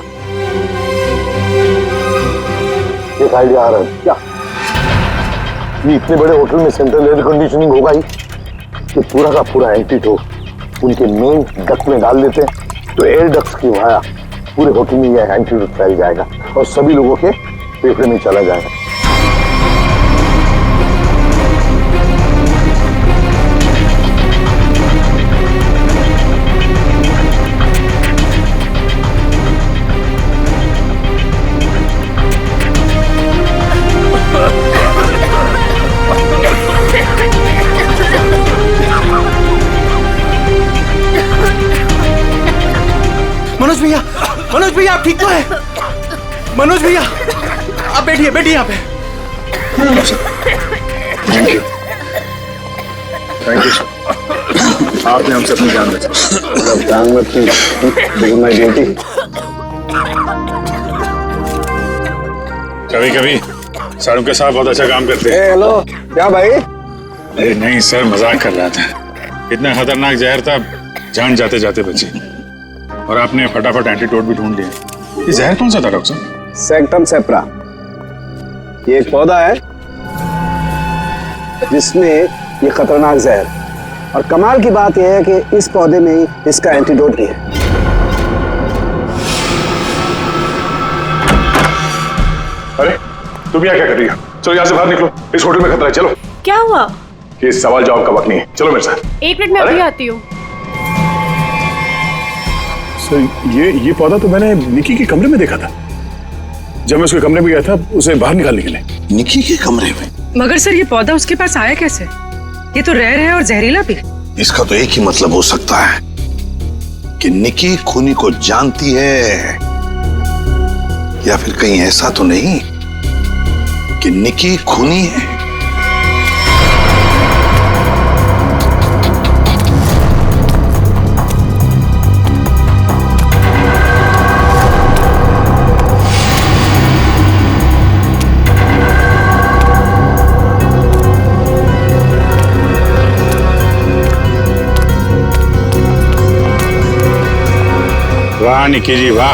एक आइडिया आ रहा है। क्या? ये इतने बड़े होटल में सेंट्रल एयर कंडीशनिंग होगा ही कि पूरा का पूरा एंटीडोट उनके मेन डक्ट में डाल देते हैं, तो एयर डक्ट की वाया पूरे होटल में यह एंटीडोट फैल जाएगा और सभी लोगों के फेफड़े में चला जाएगा। मनोज भैया आप ठीक तो है? मनोज भैया आप बैठिए, बैठिए यहाँ पे। Thank you, thank you sir. आपने हमसे अपनी जान बचाई। जान बची, लेकिन माय ड्यूटी। कभी कभी सालुंके साहब बहुत अच्छा काम करते हैं। हेलो, क्या भाई? अरे नहीं सर, मजाक कर रहा था। इतना खतरनाक जहर था, जान जाते जाते बची। और आपने फटाफट एंटीडोट भी ढूंढ लिया। ये जहर कौन सा था डॉक्टर साहब? सेक्टम सेप्रा। ये एक पौधा है जिसमें ये खतरनाक जहर, और कमाल की बात यह है कि इस पौधे में ही इसका एंटीडोट भी है। अरे तुम यहाँ क्या कर रही हो? चलो यहाँ से बाहर निकलो, इस होटल में खतरा है। चलो। क्या हुआ? ये सवाल जवाब का वक्त नहीं है, चलो मेरे साथ। 1 मिनट में अभी आती हूँ। ये पौधा तो मैंने निकी के कमरे में देखा था। जब मैं उसके कमरे में गया था उसे बाहर निकालने के लिए। निकी के कमरे में? मगर सर ये पौधा उसके पास आया कैसे? ये तो रेयर है और जहरीला भी। इसका तो एक ही मतलब हो सकता है कि निकी खूनी को जानती है, या फिर कहीं ऐसा तो नहीं कि निकी खूनी है। वाह निकी जी वाह,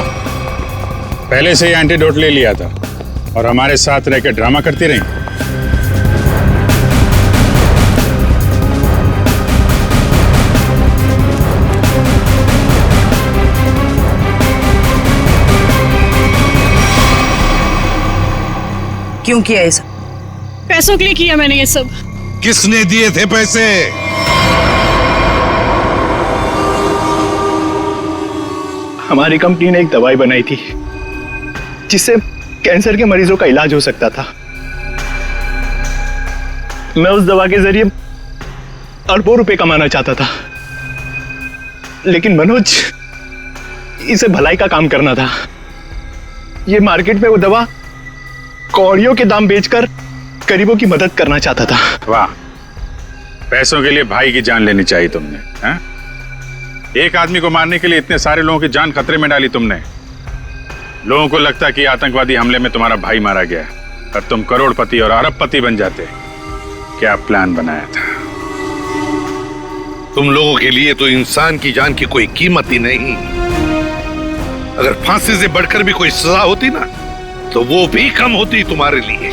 पहले से ही एंटीडोट ले लिया था और हमारे साथ रहकर ड्रामा करती रही। क्यों किया ये सब? पैसों के लिए किया मैंने ये सब। किसने दिए थे पैसे? हमारी कंपनी ने एक दवाई बनाई थी जिससे कैंसर के मरीजों का इलाज हो सकता था। मैं उस दवा के जरिए अरबों रुपए कमाना चाहता था, लेकिन मनोज इसे भलाई का काम करना था। ये मार्केट में वो दवा कौड़ियों के दाम बेचकर गरीबों की मदद करना चाहता था। वाह, पैसों के लिए भाई की जान लेनी चाहिए तुमने, हैं? एक आदमी को मारने के लिए इतने सारे लोगों की जान खतरे में डाली तुमने। लोगों को लगता कि आतंकवादी हमले में तुम्हारा भाई मारा गया और तुम करोड़पति और अरबपति बन जाते। क्या प्लान बनाया था? तुम लोगों के लिए तो इंसान की जान की कोई कीमत ही नहीं। अगर फांसी से बढ़कर भी कोई सजा होती ना, तो वो भी कम होती तुम्हारे लिए।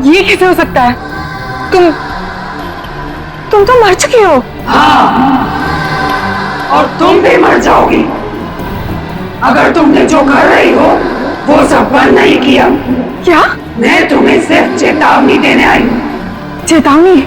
ये कैसे हो सकता है? तुम तो मर चुकी हो। हाँ, और तुम भी मर जाओगी अगर तुमने जो कर रही हो वो सब बंद नहीं किया। क्या? मैं तुम्हें सिर्फ चेतावनी देने आई हूँ। चेतावनी?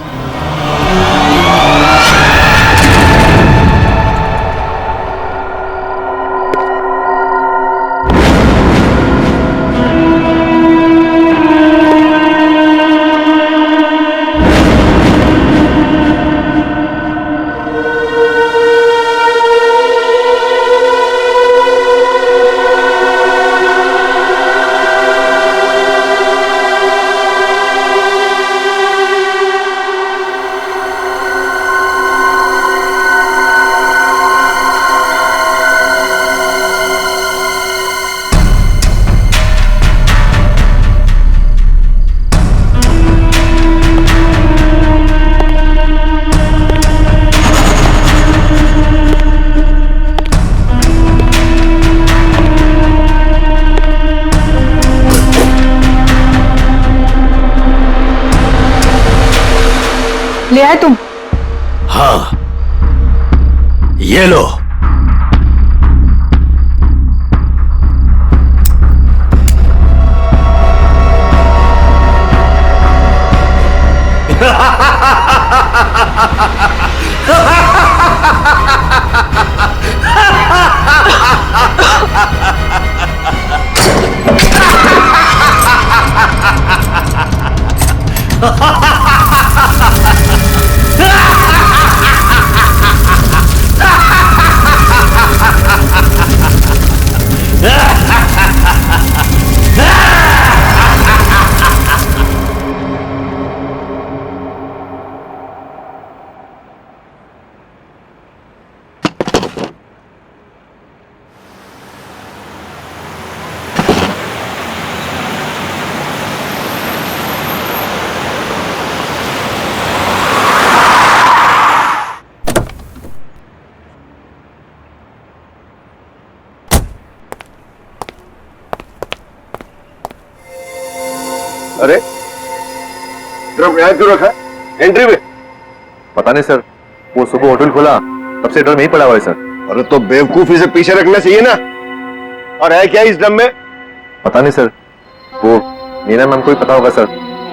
ले आए तुम? हाँ, ये लो। अरे ड्रम यहाँ क्यों रखा? एंट्री में? पता नहीं सर, वो सुबह होटल खोला तब से ड्रम यहीं पड़ा हुआ है सर। अरे तो बेवकूफी से पीछे रखना चाहिए ना। और है क्या इस ड्रम में? पता नहीं सर, वो नीना मैम को ही पता होगा सर,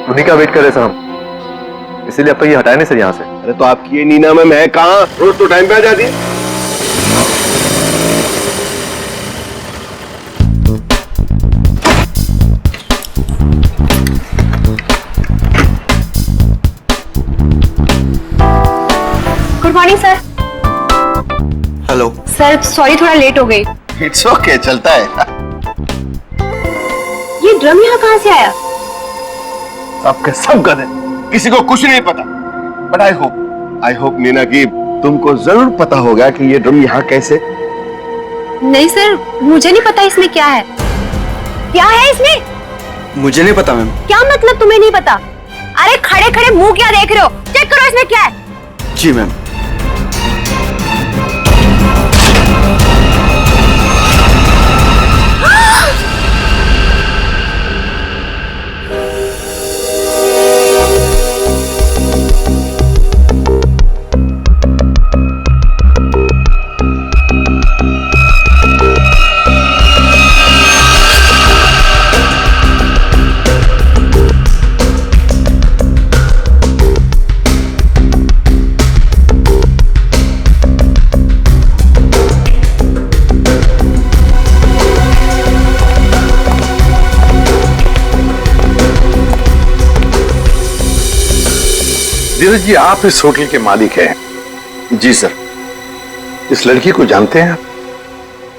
उन्हीं का वेट कर रहे सर हम, इसीलिए अब तक ये हटाया नहीं सर यहाँ से। अरे तो आपकी ये नीना मैम है कहाँ? रोज तो टाइम पे आ जाती है। Good morning sir. Hello sir, sorry थोड़ा लेट हो गई। इट्स ओके, चलता है। ये ड्रम यहाँ कहाँ से आया? आपके सब गधे, किसी को कुछ नहीं पता। बट आई होप नीना की तुमको जरूर पता होगा कि ये ड्रम यहाँ कैसे। नहीं सर, मुझे नहीं पता इसमें क्या है। क्या है इसमें? मुझे नहीं पता मैम। क्या मतलब तुम्हें नहीं पता? अरे खड़े खड़े मुंह क्या देख रहे हो? चेक करो इसमें क्या है। जी मैम। धीरज जी, आप इस होटल के मालिक हैं? जी सर। इस लड़की को जानते हैं आप?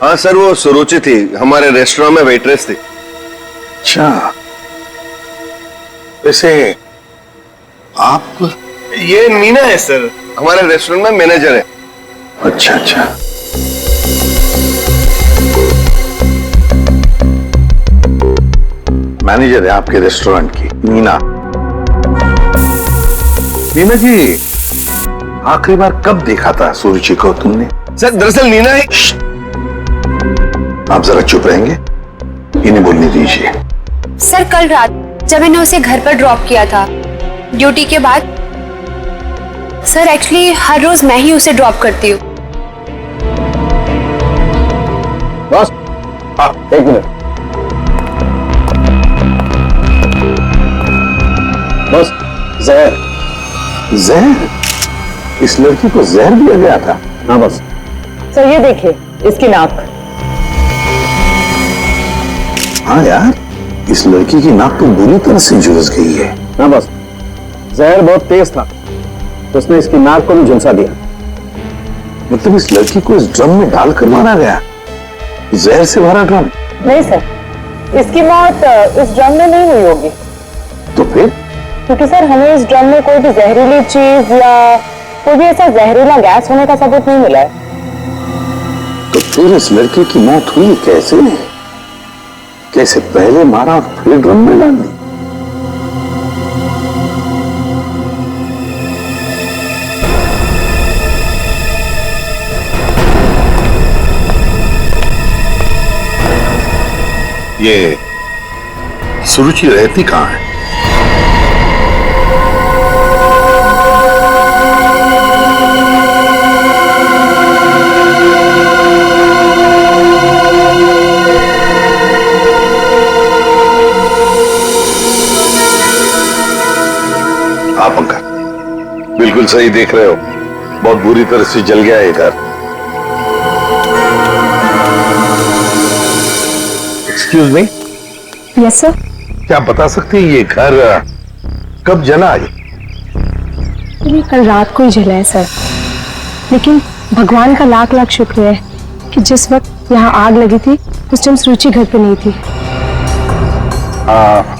हाँ सर, वो सुरुचि थी, हमारे रेस्टोरेंट में वेट्रेस थी। अच्छा, वैसे आप? ये मीना है सर, हमारे रेस्टोरेंट में मैनेजर है। अच्छा अच्छा। मैनेजर है आपके रेस्टोरेंट की, मीना। मीना जी, आखिरी बार कब देखा था सुरुचि को तुमने? सर दरअसल मीना है। आप जरा चुप रहेंगे, इन्हें बोलने दीजिए। सर कल रात जब मैंने उसे घर पर ड्रॉप किया था ड्यूटी के बाद, सर एक्चुअली हर रोज मैं ही उसे ड्रॉप करती हूँ। बस एक मिनट, बस। जहर? जहर? इस लड़की को जहर दिया गया था? हाँ बस। सर ये देखिए इसकी नाक। हाँ यार, इस लड़की की नाक तो बुरी तरह से झुलस गई है। हाँ बस, जहर बहुत तेज था, उसने इसकी नाक को भी झुलसा दिया। मतलब इस लड़की को इस ड्रम में डालकर मारा गया? जहर से भरा ड्रम? नहीं सर, इसकी मौत इस ड्रम में नहीं हुई होगी। तो फिर? क्योंकि सर हमें इस ड्रम में कोई भी जहरीली चीज या कोई भी ऐसा जहरीला गैस होने का सबूत नहीं मिला है। तो फिर इस लड़की की मौत हुई कैसे? कैसे पहले मारा और फिर ड्रम में डाल दी? ये सुरुचि रहती कहां है? आप अंकल बिल्कुल सही देख रहे हो, बहुत बुरी तरह से जल गया है घर। Excuse me. Yes sir. क्या आप बता सकते हैं ये घर कब जला है? ये कल रात को ही जला है सर, लेकिन भगवान का लाख लाख शुक्र है कि जिस वक्त यहाँ आग लगी थी उस टाइम सुरुचि घर पे नहीं थी।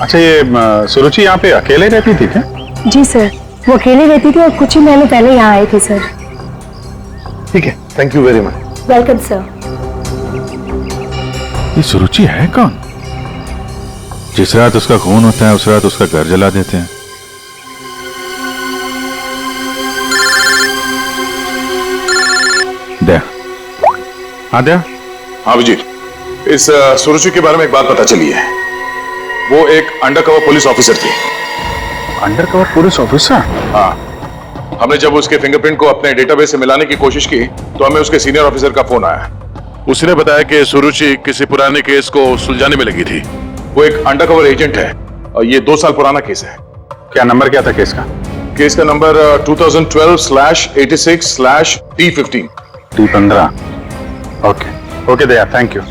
अच्छा, ये सुरुचि यहाँ पे अकेले रहती थी क्या? जी सर, वो अकेले रहती थी और कुछ ही महीने पहले यहाँ आई थी सर। ठीक है, thank you very much. Welcome sir. ये सुरुचि है कौन? जिस रात उसका खून होता है उस रात उसका घर जला देते हैं। दया। हाँ दया। हाँ विजीत, इस सुरुचि के बारे में एक बात पता चली है। वो एक अंडरकवर पुलिस ऑफिसर थी। Undercover police officer? हाँ, हमने जब उसके फिंगरप्रिंट को अपने डेटाबेस से मिलाने की कोशिश की तो हमें उसके सीनियर ऑफिसर का फोन आया। उसने बताया कि सुरुचि किसी पुराने केस को सुलझाने में लगी थी। वो एक अंडरकवर एजेंट है और ये 2 साल पुराना केस है। क्या नंबर क्या था केस का? केस का number 2012/86/T15। T15। Okay Daya, thank you.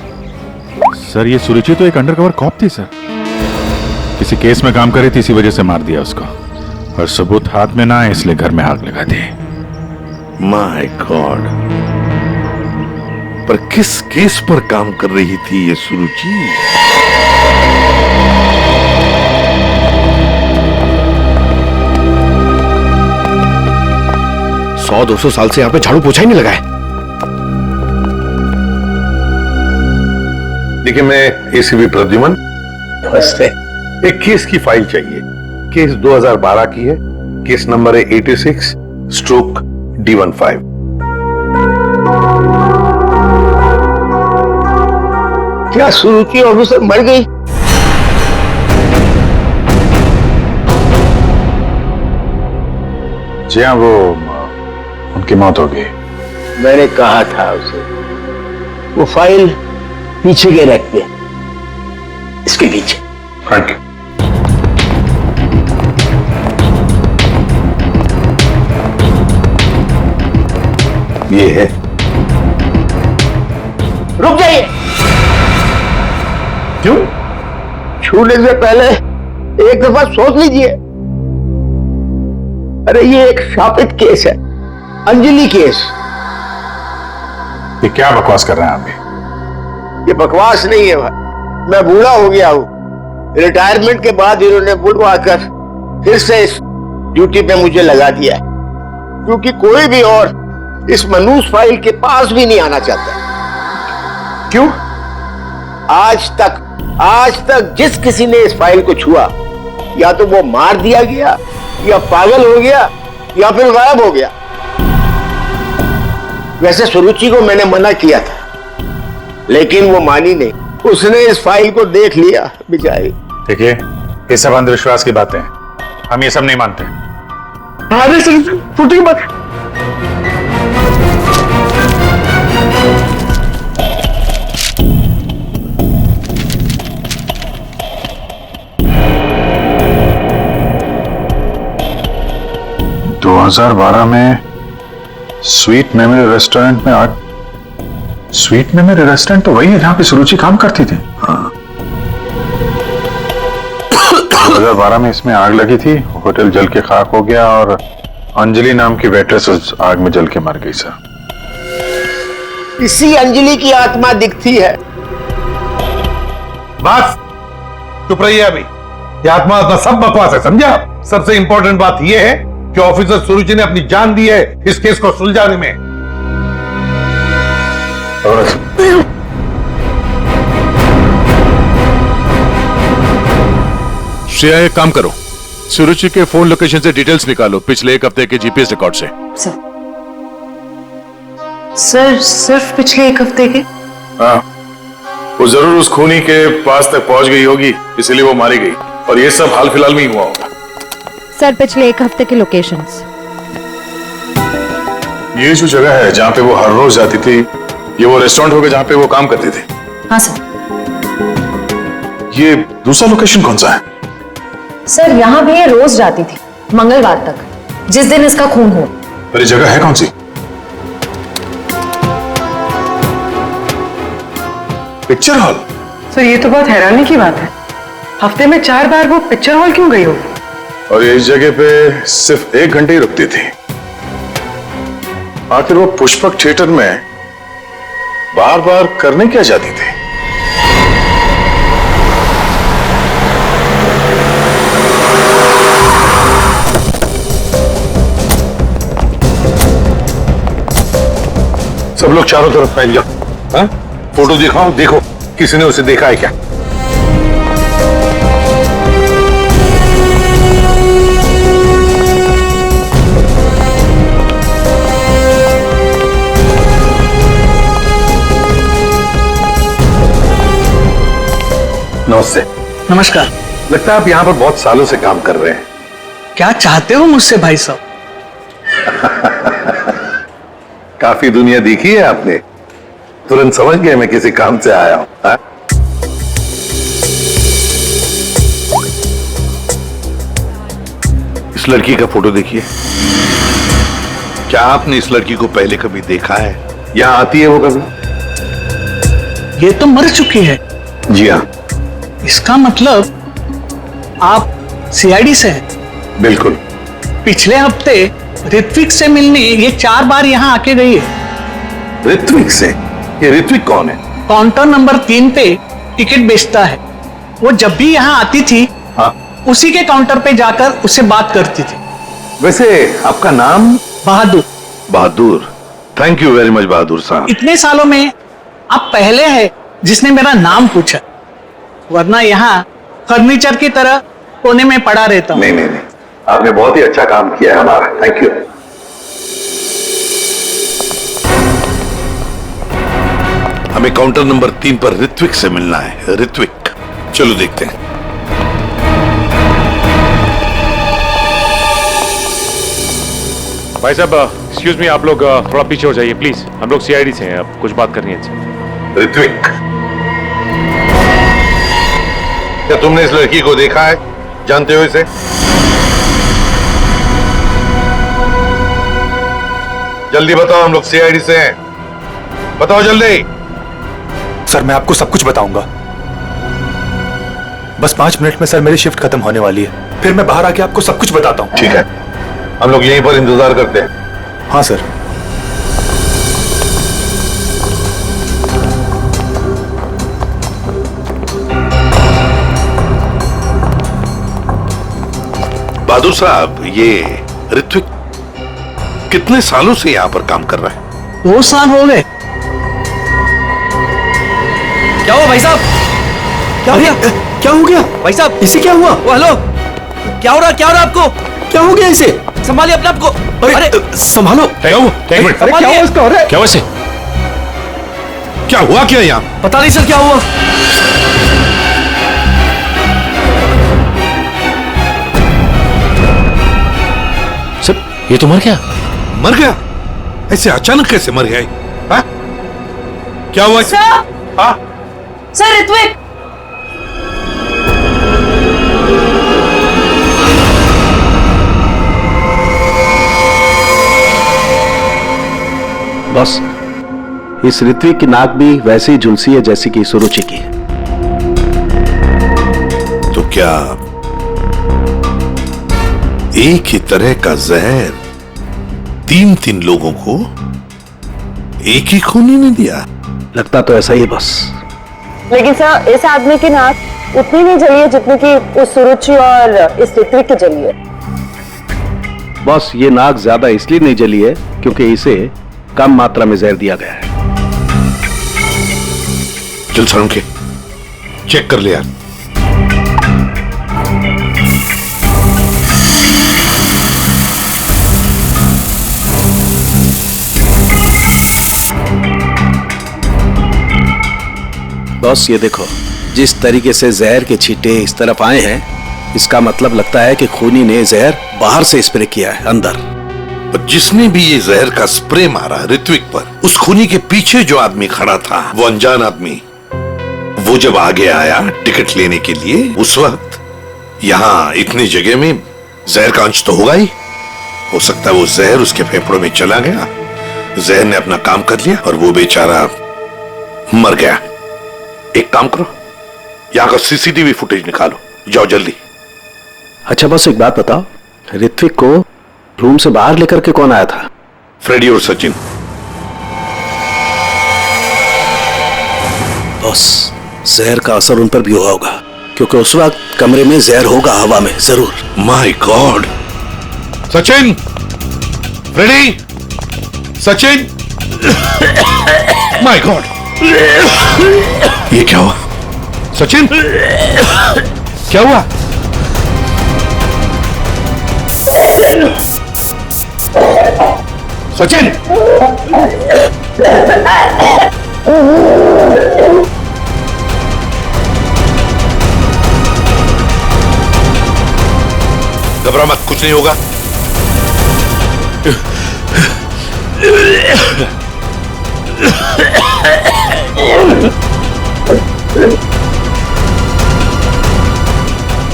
Sir ये सुरुचि तो एक अंडरकवर कॉप थी सर। किसी केस में काम कर रही थी, इसी वजह से मार दिया उसको, और सबूत हाथ में ना आए इसलिए घर में आग लगा दी। माय गॉड, पर किस केस पर काम कर रही थी ये सुरुचि? 100-200 साल से यहाँ पे झाड़ू पोछा ही नहीं लगा है। देखिए, मैं एसीपी प्रद्युमन। नमस्ते। एक केस की फाइल चाहिए, केस 2012 की है, केस नंबर है 86/D15। क्या सुरुचि ऑफिसर मर गई? जी हाँ, वो उनकी मौत हो गई। मैंने कहा था उसे वो फाइल पीछे के रैक पे, इसके पीछे। फ्रंट। ये है। रुक जाइए। क्यों? छूने से पहले एक दफा सोच लीजिए। अरे ये एक शापित केस है, अंजलि केस। ये क्या बकवास कर रहे हैं आप भी? ये बकवास नहीं है भाई, मैं बूढ़ा हो गया हूं। रिटायरमेंट के बाद इन्होंने बुलवाकर फिर से इस ड्यूटी पे मुझे लगा दिया है, क्योंकि कोई भी और इस मनूस फाइल के पास भी नहीं आना चाहता। क्यों? आज तक जिस किसी ने इस फाइल को छुआ, या तो वो मार दिया गया, या पागल हो गया, या फिर गायब हो गया। वैसे सुरुचि को मैंने मना किया था, लेकिन वो मानी नहीं। उसने इस फाइल को देख लिया बेचारी। देखिए, ये सब अंधविश्वास की बातें हैं, हम ये सब नहीं मानते। अरे फुटी मत। तो 2012 में स्वीट मेमोरी रेस्टोरेंट में स्वीट मेमोरी रेस्टोरेंट तो वही है जहां पे सुरुचि काम करती थी। हाँ। 2012 में इसमें आग लगी थी, होटल जल के खाक हो गया और अंजलि नाम की वेट्रेस उस आग में जल के मर गई सर। इसी अंजलि की आत्मा दिखती है। बस चुप रहिए अभी। ये आत्मा सब बकवास है, समझा? सबसे इंपॉर्टेंट बात यह है कि ऑफिसर सुरुचि ने अपनी जान दी है इस केस को सुलझाने में। श्रेया, एक काम करो, सुरुचि के फोन लोकेशन से डिटेल्स निकालो पिछले एक हफ्ते के जीपीएस रिकॉर्ड से। सर सिर्फ पिछले एक हफ्ते के? हाँ, वो जरूर उस खूनी के पास तक पहुंच गई होगी, इसलिए वो मारी गई। और ये सब हाल फिलहाल में ही हुआ होगा। सर पिछले एक हफ्ते के लोकेशंस। ये जो जगह है जहां पे वो हर रोज जाती थी, ये वो रेस्टोरेंट होगा जहां पे वो काम करती थी? हाँ सर। ये दूसरा लोकेशन कौन सा है? सर यहाँ भी ये रोज जाती थी, मंगलवार तक, जिस दिन इसका खून हुआ। पर ये जगह है कौन सी? Picture hall. सर ये तो बहुत हैरानी की बात है, हफ्ते में 4 बार वो पिक्चर हॉल क्यों गई होगी? और ये इस जगह पे सिर्फ 1 घंटे ही रुकती थी। आखिर वो पुष्पक थिएटर में बार बार करने क्या जाती थी? सब लोग चारों तरफ फैल जाओ। हाँ? फोटो दिखाओ, देखो किसी ने उसे देखा है क्या? नमस्ते। नमस्कार। लगता है आप यहाँ पर बहुत सालों से काम कर रहे हैं। क्या चाहते हो मुझसे भाई साहब? काफी दुनिया देखी है आपने, तुरंत समझ गए मैं किसी काम से आया हूं। हाँ? इस लड़की का फोटो देखिए। क्या आपने इस लड़की को पहले कभी देखा है? यहाँ आती है वो कभी? ये तो मर चुकी है। जी हाँ। इसका मतलब आप सीआईडी से हैं? बिल्कुल। पिछले हफ्ते ऋत्विक से मिलने ये 4 बार यहाँ आके गई है। ऋत्विक से? ये ऋत्विक कौन है? काउंटर नंबर 3 पे टिकट बेचता है। वो जब भी यहाँ आती थी, हाँ, उसी के काउंटर पे जाकर उससे बात करती थी। वैसे आपका नाम? बहादुर। बहादुर, थैंक यू वेरी मच बहादुर साहब। इतने सालों में आप पहले हैं जिसने मेरा नाम पूछा, वरना यहाँ फर्नीचर की तरह कोने में पड़ा रहता हूँ। नहीं नहीं नहीं, आपने बहुत ही अच्छा काम किया है हमारा, थैंक यू। हमें काउंटर नंबर 3 पर ऋत्विक से मिलना है। ऋत्विक, चलो देखते हैं। भाई साहब एक्सक्यूज मी, आप लोग थोड़ा पीछे हो जाइए प्लीज, हम लोग सीआईडी से हैं, अब कुछ बात करनी है। ऋत्विक, क्या तुमने इस लड़की को देखा है? जानते हो इसे? जल्दी बताओ, हम लोग सीआईडी से हैं, बताओ जल्दी। सर मैं आपको सब कुछ बताऊंगा, बस 5 मिनट में सर मेरी शिफ्ट खत्म होने वाली है, फिर मैं बाहर आके आपको सब कुछ बताता हूँ। ठीक है, हम लोग यहीं पर इंतजार करते हैं। हाँ सर। बहादुर साहब, ये ऋत्विक कितने सालों से यहाँ पर काम कर रहा है? 2 साल हो गए। क्या हुआ भाई साहब? क्या हो गया? क्या हो गया भाई साहब इसे? क्या हुआ? ओ हेलो, क्या हो रहा आपको? क्या हो गया इसे? संभालिए अपने आप को। अरे संभालो। क्या हुआ? एक मिनट, अरे क्या हुआ इसका? अरे क्या हुआ इसे? क्या हुआ क्या यहाँ? पता नहीं सर क्या हुआ। सर ये तो मर गया। मर गया? ऐसे अचानक कैसे मर गया? हाँ? क्या हुआ? हाँ? सर ऋत्विक, बस इस ऋत्विक की नाक भी वैसे ही झुलसी है जैसी कि सुरुचि की। तो क्या एक ही तरह का जहर 3 लोगों को एक ही खूनी ने दिया? लगता तो ऐसा ही बस। लेकिन सर इस आदमी की नाक उतनी नहीं जली है जितनी कि उस सुरुचि और इस ऋत्विक की जली है। बस ये नाक ज्यादा इसलिए नहीं जली है क्योंकि इसे कम मात्रा में जहर दिया गया है। चल सर के चेक कर ले यार। बॉस ये देखो, जिस तरीके से जहर के छींटे इस तरफ आए हैं, इसका मतलब लगता है कि खूनी ने जहर बाहर से स्प्रे किया है अंदर। पर जिसने भी ये जहर का स्प्रे मारा ऋत्विक पर, उस खूनी के पीछे जो आदमी खड़ा था, वो अनजान आदमी, वो जब आगे आया टिकट लेने के लिए, उस वक्त यहाँ इतनी जगह में जहर का अंश तो होगा ही। हो सकता है वो जहर उसके फेफड़ों में चला गया, जहर ने अपना काम कर लिया और वो बेचारा मर गया। एक काम करो, यहाँ का सीसीटीवी फुटेज निकालो, जाओ जल्दी। अच्छा बस एक बात बताओ, ऋत्विक को रूम से बाहर लेकर के कौन आया था? फ्रेडी और सचिन। बस जहर का असर उन पर भी हुआ होगा, क्योंकि उस वक्त कमरे में जहर होगा हवा में जरूर। My God! Sachin, Freddie, Sachin, my God! ये क्या हुआ? सचिन, क्या हुआ? सचिन! घबरा मत, कुछ नहीं होगा।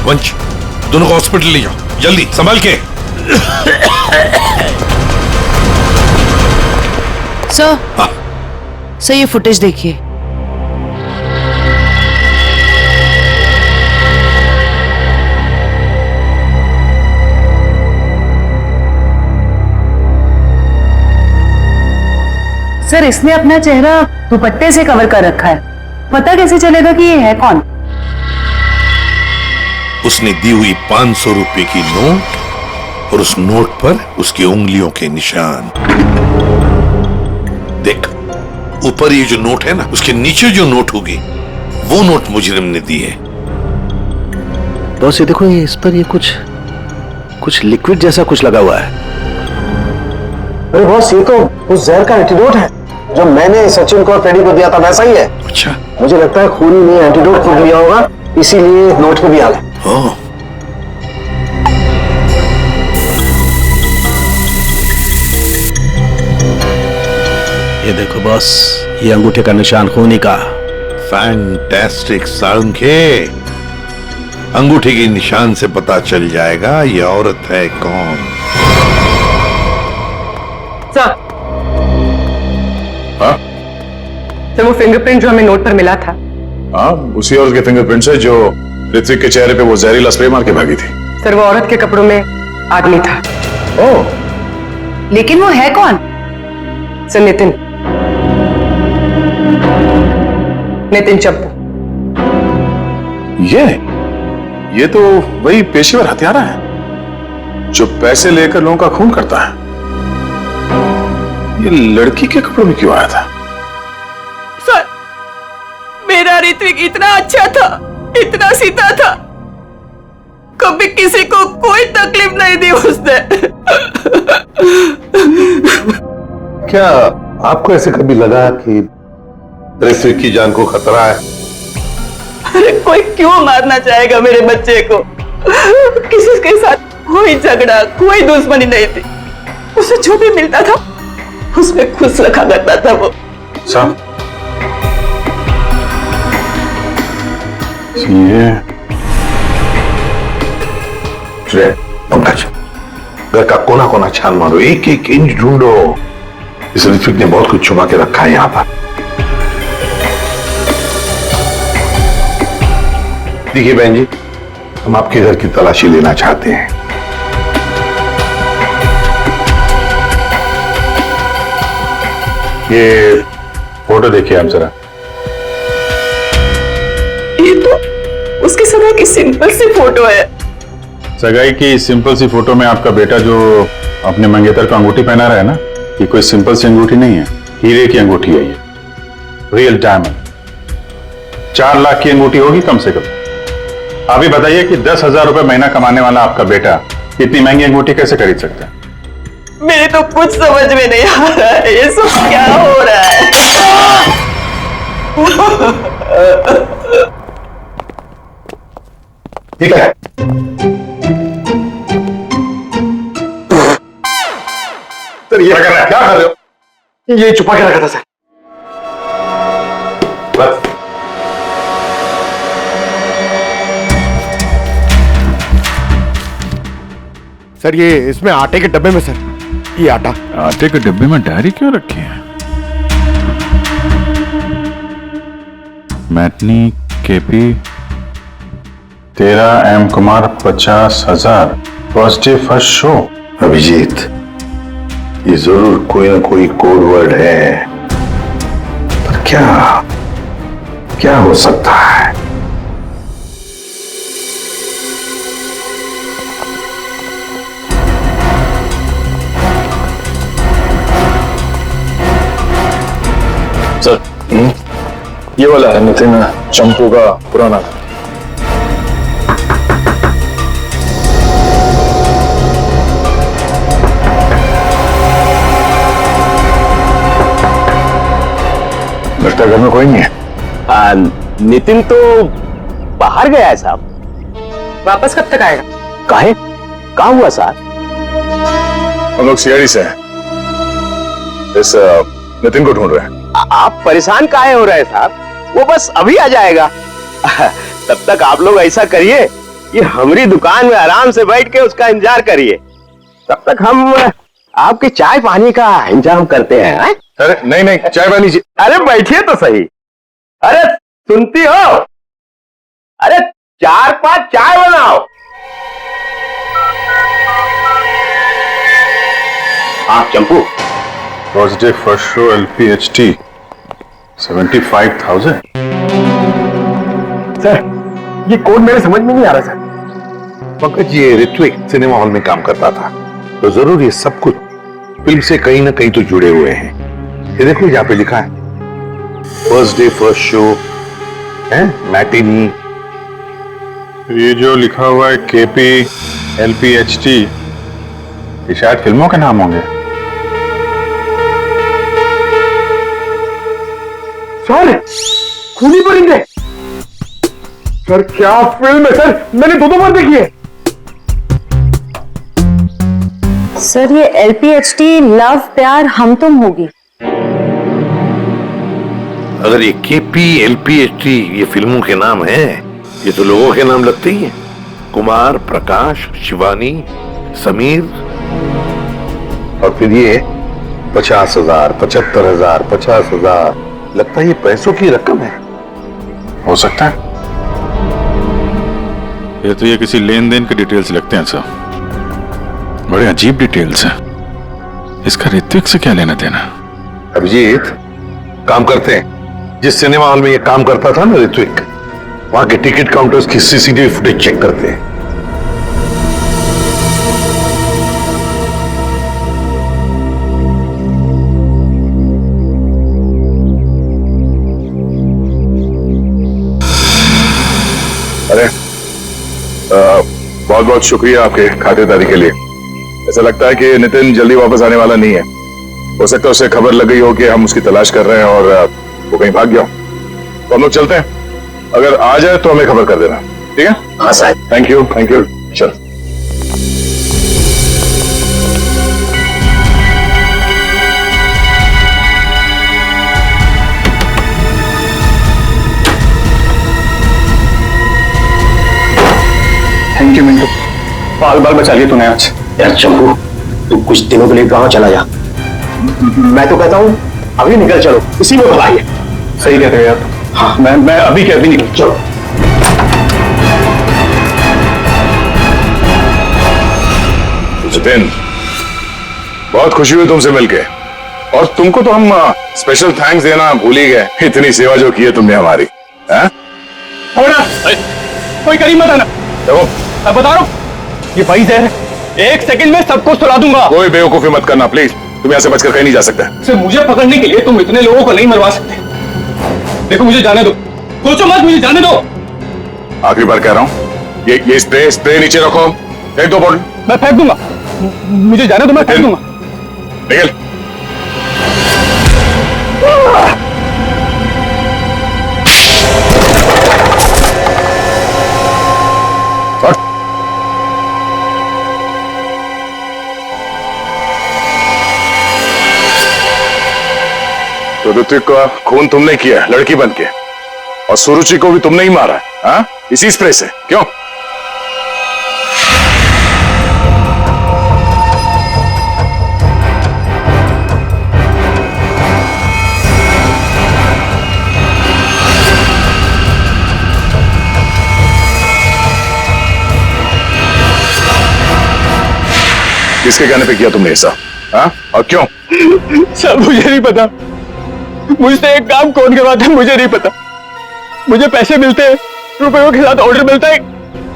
वंश, दोनों को हॉस्पिटल ले जाओ, जल्दी संभाल के। सर, सर ये फुटेज देखिए। सर इसने अपना चेहरा दुपट्टे से कवर कर रखा है, पता कैसे चलेगा कि ये है कौन? उसने दी हुई 500 रुपए की नोट और उस नोट पर उसकी उंगलियों के निशान। देख, ऊपर ये जो नोट है ना, उसके नीचे जो नोट होगी वो नोट मुजरिम ने दी है। बॉस ये देखो, ये इस पर ये कुछ लिक्विड जैसा कुछ लगा हुआ है। अरे बॉस, ये तो उस जहर का एंटीडोट है जो मैंने सचिन को और फ्रेडी को दिया था, वैसा ही है। अच्छा, मुझे लगता है खूनी ने एंटीडोट खुद दिया होगा, इसीलिए नोट पे भी आ गया। ओह, ये देखो बॉस, ये अंगूठे का निशान खूनी का। फैंटास्टिक सांखे। अंगूठे के निशान से पता चल जाएगा ये औरत है कौन। सर, हाँ सर वो फिंगरप्रिंट जो हमें नोट पर मिला था, हाँ, उसी औरत के फिंगरप्रिंट्स है जो ऋत्विक के चेहरे पे वो जहरीला स्प्रे मार के भागी थी। सर वो औरत के कपड़ों में आदमी था। ओह, लेकिन वो है कौन? सर नितिन चप्पू। ये तो वही पेशेवर हत्यारा है जो पैसे लेकर लोगों का खून करता है। ये लड़की के कपड़ों में क्यों आया था? सर, मेरा ऋत्विक इतना अच्छा था, इतना सीधा था, कभी किसी को कोई तकलीफ नहीं दी उसने। क्या आपको ऐसे कभी लगा कि ऋत्विक की जान को खतरा है? अरे कोई क्यों मारना चाहेगा मेरे बच्चे को? किसी के साथ कोई झगड़ा, कोई दुश्मनी नहीं थी। उसे जो भी मिलता था उसमें खुश रखा करता था वो। साहब, ये पंकज, घर का कोना कोना छान मारो, एक एक इंच ढूंढो। इस ऋत्विक ने बहुत कुछ छुपा के रखा है यहाँ पर। देखिए बहन जी, हम आपके घर की तलाशी लेना चाहते हैं। ये फोटो देखिए आप जरा। ये तो उसकी सगाई की सिंपल सी फोटो है। सगाई की सिंपल सी फोटो में आपका बेटा जो अपने मंगेतर को अंगूठी पहना रहा है ना, ये कोई सिंपल सी अंगूठी नहीं है, हीरे की अंगूठी है ये, रियल डायमंड। 4 लाख की अंगूठी होगी कम से कम। आप ही बताइए कि 10,000 रुपए महीना कमाने वाला आपका बेटा इतनी महंगी अंगूठी कैसे खरीद सकता है? मेरे तो कुछ समझ में नहीं आ रहा है, ये सब क्या हो रहा है? ठीक है, सर ये क्या कर रहे हो? ये छुपा के रखा था सर। बस सर, ये इसमें आटे के डब्बे में सर, ये आटा। आटे के डब्बे में डायरी क्यों रखी है? Matinee KP 13 M Kumar 50,000 first day first show. Abhijeet, ये जरूर कोई ना कोई कोड वर्ड है, पर क्या हो सकता है? सर, ये वाला है नितिन चंपू का पुराना घर। लगता है घर में कोई नहीं है। नितिन तो बाहर गया है साहब। वापस कब तक आएगा? काहे? कहाँ हुआ साहब? हम लोग सीआईडी से हैं, इस नितिन को ढूंढ रहे हैं। आप परेशान काहे हो रहे हैं साहब? वो बस अभी आ जाएगा। तब तक आप लोग ऐसा करिए कि हमारी दुकान में आराम से बैठ के उसका इंतजार करिए। तब तक हम आपके चाय पानी का इंतजाम करते हैं। अरे नहीं, चाय पानी। अरे बैठिए तो सही। अरे सुनती हो? अरे 4-5 चाय बनाओ। हाँ Champu, first day first show LPHT 75,000। Sir, ये कोड मेरे समझ में नहीं आ रहा सर। पंकज, ये ऋत्विक सिनेमा हॉल में काम करता था, तो जरूर ये सब कुछ फिल्म से कहीं ना कहीं तो जुड़े हुए हैं। ये देखो यहाँ पे लिखा है फर्स्ट डे फर्स्ट शो है, मैटिनी, ये जो लिखा हुआ है KP LPHT, ये शायद फिल्मों के नाम होंगे। सर खूनी परिंदे। सर क्या फिल्म है सर, मैंने दो बार देखी है। सर ये LPHT लव प्यार हम तुम होगी। अगर ये KP LPHT ये फिल्मों के नाम हैं, ये तो लोगों के नाम लगते ही हैं। कुमार, प्रकाश, शिवानी, समीर। और फिर ये 50,000, 75,000, 50,000, लगता है ये पैसों की रकम है। हो सकता है। ये तो ये किसी लेन देन के डिटेल्स लगते हैं सर। बड़े अजीब डिटेल्स हैं। इसका ऋत्विक से क्या लेना देना? अभिजीत, काम करते हैं। जिस सिनेमा हॉल में ये काम करता था ना ऋत्विक, वहां के टिकट काउंटर्स की CCTV फुटेज चेक करते हैं। अरे बहुत बहुत शुक्रिया आपके खातिरदारी के लिए। ऐसा लगता है कि नितिन जल्दी वापस आने वाला नहीं है। हो सकता है उसे खबर लग गई हो कि हम उसकी तलाश कर रहे हैं और वो कहीं भाग गया हो। तो हम लोग चलते हैं, अगर आ जाए तो हमें खबर कर देना, ठीक है? हाँ साहब। Thank you, thank you. चल। थैंक यू मिंटू, बाल बाल बचा लिया तूने आज। यार चंपू, तू कुछ दिनों के लिए गांव चला जा। मैं तो कहता हूँ अभी निकल चलो, इसी में भलाई है। सही कह रहे हो यार। हाँ, मैं अभी के अभी निकल। चलो। जितेन, बहुत खुशी हुई तुमसे मिलके। और तुमको तो हम स्पेशल थैंक्स देना भूल ही गए। इतनी सेवा जो की है तुमने हमारी। कोई करीब मत आना। देखो, मैं बता रहा हूँ, ये भाई जहर है। 1 सेकंड में सबको सुला दूंगा। कोई बेवकूफी मत करना प्लीज। तुम यहाँ से बचकर कहीं नहीं जा सकते। सिर्फ मुझे पकड़ने के लिए तुम इतने लोगों को नहीं मरवा सकते। देखो मुझे जाने दो, सोचो मत, मुझे जाने दो। आखिरी बार कह रहा हूँ, ये स्प्रे नीचे रखो। फेंक दो बोतल। मैं फेंक दूंगा, मुझे जाने दो, मैं फेंक दूंगा। निकल। तो ऋत्विक का खून तुमने किया लड़की बन के, और सुरुचि को भी तुमने ही मारा, हाँ? इसी स्प्रे से, क्यों? किसके कहने पे किया तुमने ऐसा, हाँ? और क्यों? सब मुझे नहीं पता। मुझसे एक काम कौन करवाता है मुझे नहीं पता। मुझे पैसे मिलते हैं, रुपयों के साथ ऑर्डर मिलता है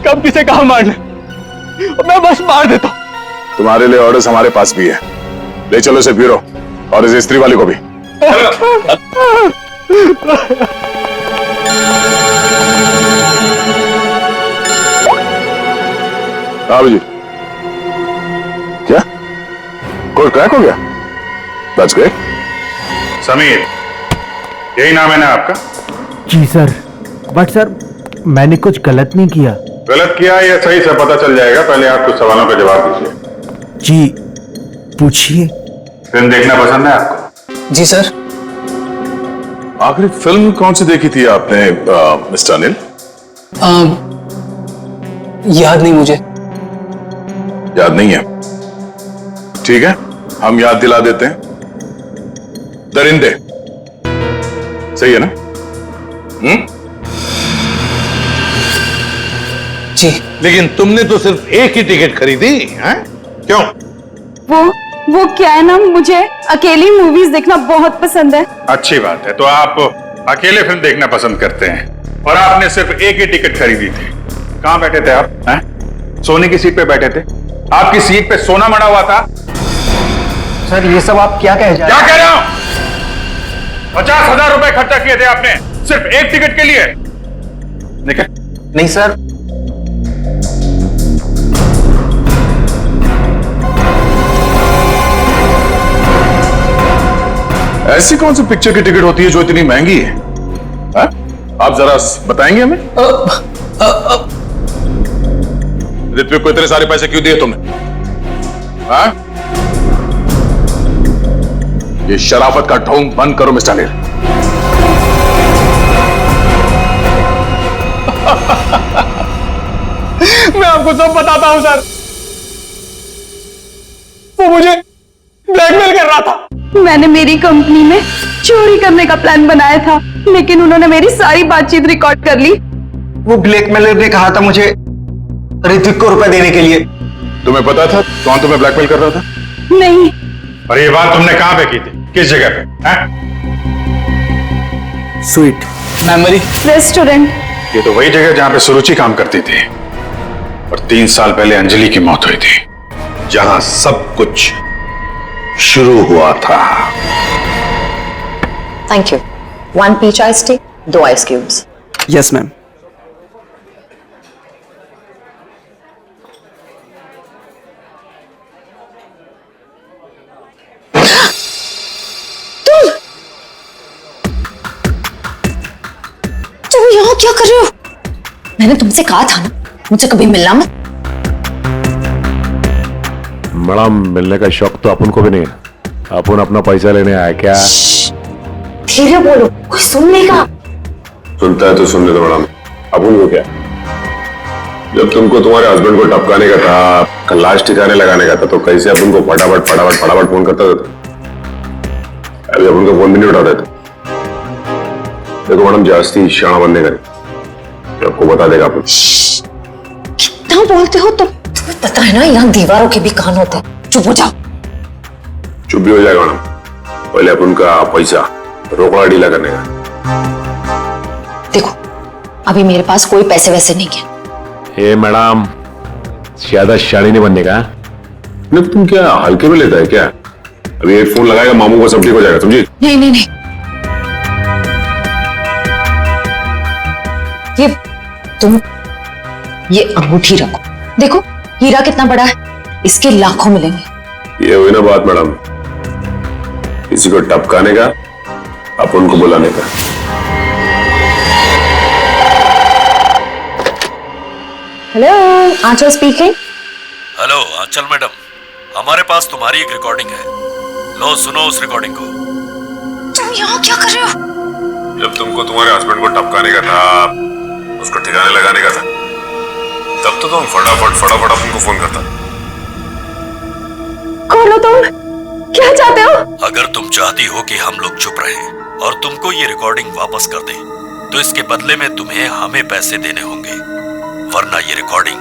कब किसे कहां मारना, और मैं बस मार देता हूं। तुम्हारे लिए ऑर्डर्स हमारे पास भी है। ले चलो इसे ब्यूरो, और इस स्त्री वाले को भी। हाँ जी, क्या कोई क्रैक हो गया? That's great. समीर, यही नाम है ना आपका? जी सर, बट सर मैंने कुछ गलत नहीं किया। गलत किया या सही से पता चल जाएगा, पहले आप कुछ सवालों का जवाब दीजिए। जी पूछिए। फिल्म देखना पसंद है आपको? जी सर। आखिरी फिल्म कौन सी देखी थी आपने मिस्टर अनिल? याद नहीं मुझे। याद नहीं है? ठीक है, हम याद दिला देते हैं। दरिंदे, सही है ना? जी। लेकिन तुमने तो सिर्फ एक ही टिकट खरीदी, हैं? क्यों? वो क्या है ना, मुझे अकेली मूवीज देखना बहुत पसंद है। अच्छी बात है, तो आप अकेले फिल्म देखना पसंद करते हैं, और आपने सिर्फ एक ही टिकट खरीदी थी। कहां बैठे थे आप, हैं? सोने की सीट पे बैठे थे? आपकी सीट पे सोना मड़ा हुआ था? सर ये सब आप क्या कह क्या कह रहे हो? 50,000 रुपए खर्चा किए थे आपने सिर्फ एक टिकट के लिए। निकल। नहीं सर, ऐसी कौन सी पिक्चर की टिकट होती है जो इतनी महंगी है? हा? आप जरा बताएंगे हमें? ऋत्विक को इतने सारे पैसे क्यों दिए तुमने? हा? ये शराफत का ढोंग बंद करो मिस्टर अनिल। मैं आपको सब बताता हूं सर। वो मुझे ब्लैकमेल कर रहा था। मैंने मेरी कंपनी में चोरी करने का प्लान बनाया था, लेकिन उन्होंने मेरी सारी बातचीत रिकॉर्ड कर ली। वो ब्लैकमेलर ने कहा था मुझे ऋत्विक को रुपए देने के लिए। तुम्हें पता था कौन तुम्हें ब्लैकमेल कर रहा था? नहीं। और ये बात तुमने कहां पे की थी? किस जगह पे? Sweet memory restaurant. ये तो वही जगह जहां पे सुरुचि काम करती थी और 3 साल पहले अंजलि की मौत हुई थी, जहां सब कुछ शुरू हुआ था। Thank you. 1 peach ice tea, 2 ice cubes. Yes ma'am. तुम यहाँ क्या कर रहे हो? मैंने तुमसे कहा था ना मुझे कभी मिलना मत। मैडम, मिलने का शौक तो अपन को भी नहीं है। अपन अपना पैसा लेने आया क्या? धीरे बोलो, कोई सुन लेगा। सुनता है तो सुनने दो मैडम। अपन को क्या? जब तुमको तुम्हारे हस्बैंड को टपकाने का था, लाश ठिकाने लगाने का था, तो कैसे अपन को फटाफट फटाफट फटाफट फोन करता था? अभी अपन को फोन भी नहीं उठा रहे थे। देखो मैडम, जास्ती शाना बनने का आपको बता देगा अपन। कितना बोलते हो तुम? तुम्हें पता है ना यहाँ दीवारों के भी कान होते हैं। चुप हो जाओ। चुप भी हो जाएगा मैडम। पहले अपन का पैसा रोकड़ा डीला करने का। देखो अभी मेरे पास कोई पैसे वैसे नहीं है। ए मैडम, ज्यादा शादी नहीं बनने का। नहीं तुम क्या हल्के में लेता है क्या? अभी हेडफोन लगाएगा मामू को सब ठीक हो जाएगा, समझी? नहीं नहीं नहीं, ये अंगूठी रखो। देखो हीरा कितना बड़ा है, इसके लाखों मिलेंगे। ये हुई ना बात मैडम, किसी को टपकाने का, अपन को बुलाने का। हेलो, आंचल स्पीकिंग। हेलो आंचल मैडम, हमारे पास तुम्हारी एक रिकॉर्डिंग है। लो सुनो उस रिकॉर्डिंग को। तुम यहाँ क्या कर रहे हो? जब तुमको तुम्हारे हस्बैंड को टपकाने का था, उसको ठिकाने लगाने का था, तब तो तुम फटाफट फटाफट अपन को फोन करता। कौन हो तुम? क्या चाहते हो? अगर तुम चाहती हो कि हम लोग चुप रहें और तुमको ये रिकॉर्डिंग वापस कर दें, तो इसके बदले में तुम्हें हमें पैसे देने होंगे, वरना ये रिकॉर्डिंग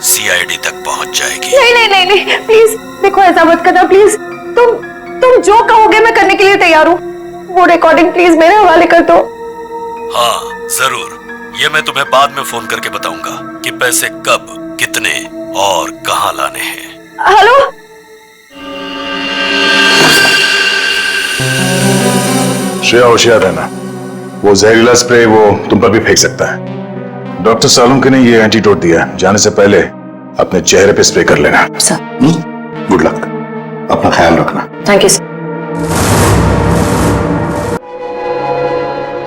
सीआईडी तक पहुंच जाएगी। नहीं नहीं नहीं नहीं, प्लीज देखो ऐसा मत करना प्लीज। तुम जो कहोगे मैं करने के लिए तैयार हूँ। वो रिकॉर्डिंग प्लीज मेरे हवाले कर दो। हाँ जरूर, ये मैं तुम्हें बाद में फोन करके बताऊंगा कि पैसे कब, कितने और कहां लाने हैं। हेलो, श्रेया होशियार रहना, वो जहरीला स्प्रे वो तुम पर भी फेंक सकता है। डॉक्टर सालुंके ने ये एंटीडोट दिया, जाने से पहले अपने चेहरे पे स्प्रे कर लेना। गुड लक, अपना ख्याल रखना। Thank you sir.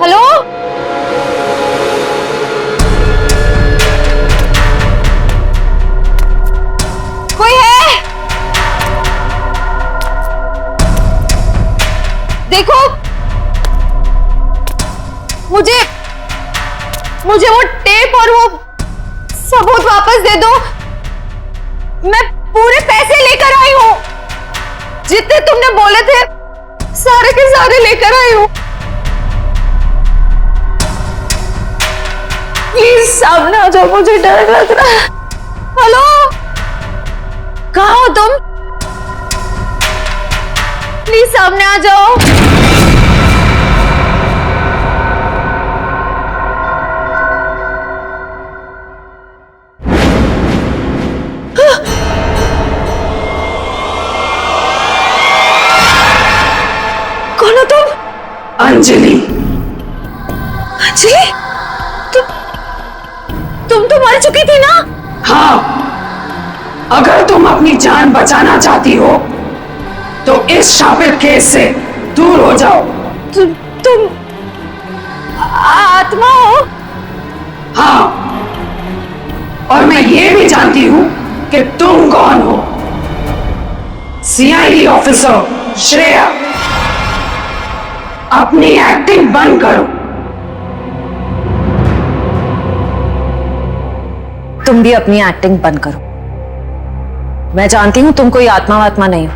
हेलो, कोई है? देखो मुझे वो टेप और वो सबूत वापस दे दो। मैं पूरे पैसे लेकर आई हूँ, जितने तुमने बोले थे सारे के सारे लेकर आई हूँ। प्लीज सामने आ जाओ, मुझे डर लग रहा है। हेलो, कहाँ हो तुम? प्लीज सामने आ जाओ। कौन हो तुम? अंजलि। अंजलि, तुम तो मर चुकी थी ना? हाँ, अगर तुम अपनी जान बचाना चाहती हो तो इस शापित केस से दूर हो जाओ। तुम आत्मा हो? हाँ, और मैं ये भी जानती हूँ कि तुम कौन हो। सीआईडी ऑफिसर श्रेया, अपनी एक्टिंग बंद करो। तुम भी अपनी एक्टिंग बंद करो। मैं जानती हूं तुम कोई आत्मा वात्मा नहीं हो,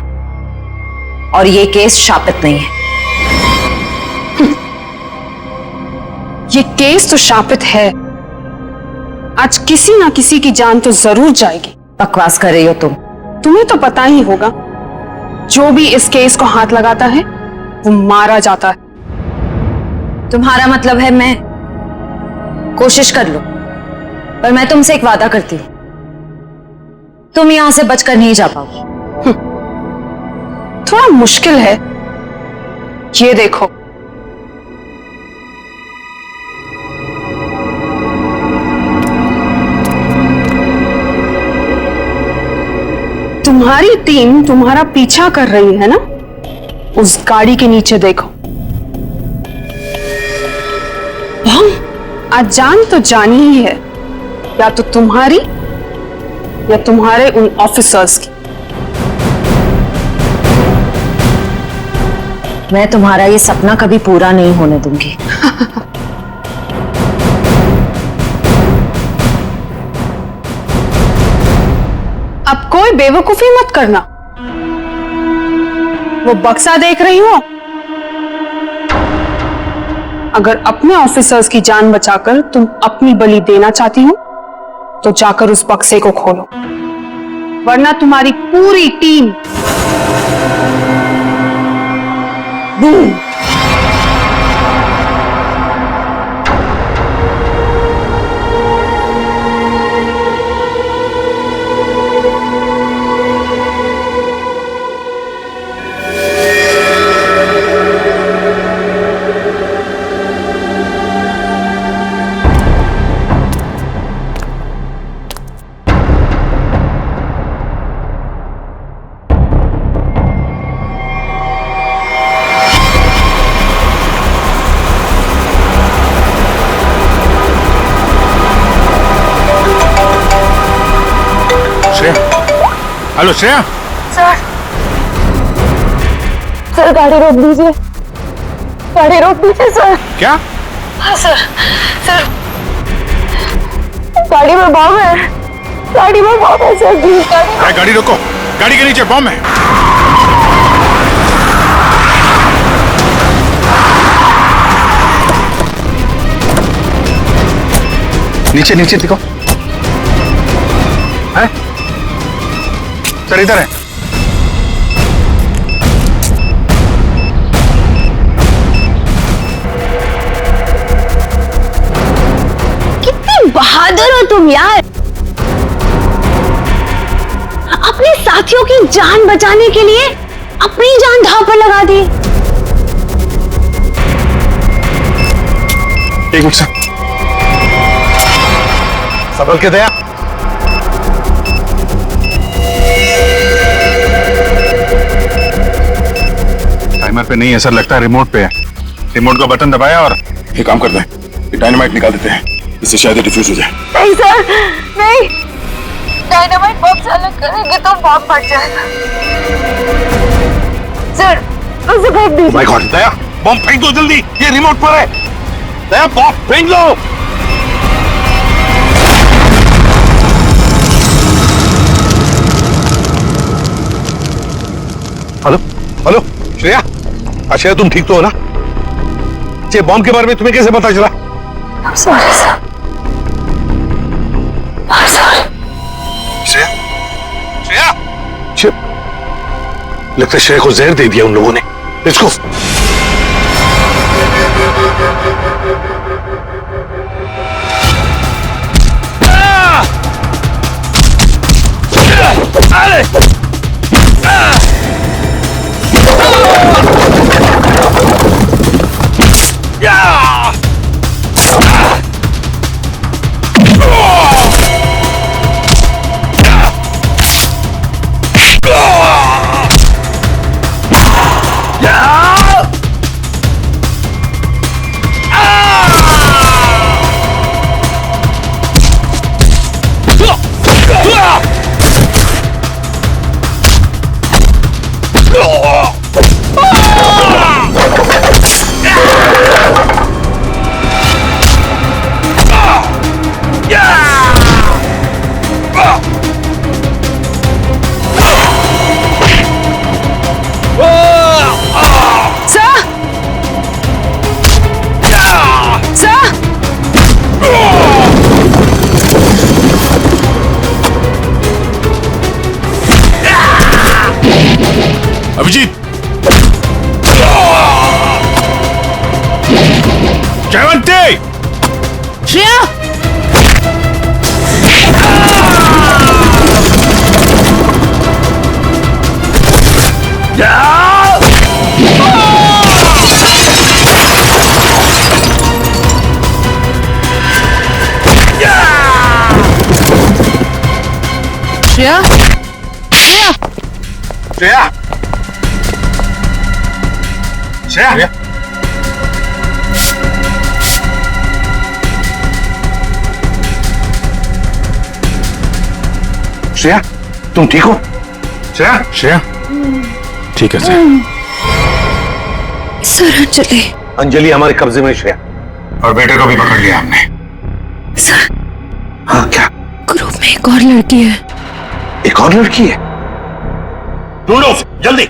और ये केस शापित नहीं है। ये केस तो शापित है। आज किसी ना किसी की जान तो जरूर जाएगी। बकवास कर रही हो तुम। तुम्हें तो पता ही होगा, जो भी इस केस को हाथ लगाता है वो मारा जाता है। तुम्हारा मतलब है मैं कोशिश कर लूं, पर मैं तुमसे एक वादा करती हूं, तुम यहां से बचकर नहीं जा पाओगी। थोड़ा मुश्किल है। ये देखो, तुम्हारी टीम तुम्हारा पीछा कर रही है ना? उस गाड़ी के नीचे देखो। आज जान तो जानी ही है, या तो तुम्हारी या तुम्हारे उन ऑफिसर्स की। मैं तुम्हारा ये सपना कभी पूरा नहीं होने दूंगी। अब कोई बेवकूफी मत करना। वो बक्सा देख रही हो? अगर अपने ऑफिसर्स की जान बचाकर तुम अपनी बलि देना चाहती हो तो जाकर उस बक्से को खोलो, वरना तुम्हारी पूरी team boom. Hello Shreya. Sir गाड़ी रोक दीजिए, गाड़ी रोक दीजिए सर। क्या? हाँ सर, गाड़ी में बम है, गाड़ी में बम है सर। प्लीज गाड़ी रोको, गाड़ी के नीचे बम है। नीचे नीचे दिखो। है? सर इधर है। कितने बहादुर हो तुम यार, अपने साथियों की जान बचाने के लिए अपनी जान दांव पर लगा दी। एक मिनट सर, संभल के दया। टाइमर पे नहीं है सर, लगता है रिमोट पे है। रिमोट का बटन दबाया और ये काम कर दें, ये डायनामाइट निकाल देते हैं, इससे शायद डिफ्यूज हो जाए। नहीं सर, नहीं, डायनामाइट बम से अलग करेंगे तो बम फट जाएगा। सर उसे फेंक दीजिए। माय गॉड, दया बम फेंक दो जल्दी, ये रिमोट पर है। दया बम फेंक दो। हेलो हेलो श्रेया, अच्छा तुम ठीक तो हो ना? ये बॉम्ब के बारे में तुम्हें कैसे पता चला? I'm sorry sir, I'm sorry। Shreya, Shreya, लगता है श्रेया को जहर दे दिया उन लोगों ने। Let's go. अभिजीत, जयवंती, श्रेया, श्रेया, श्रेया, श्रेया, श्रेया, श्रेया, तुम ठीक हो? श्रेया, श्रेया, ठीक है सर। सर अंजलि। अंजलि हमारे कब्जे में, श्रेया। और बेटे को भी पकड़ लिया हमने। सर, हाँ क्या? ग्रुप में एक और लड़की है। एक और लड़की है? ढूंढो उसे, जल्दी।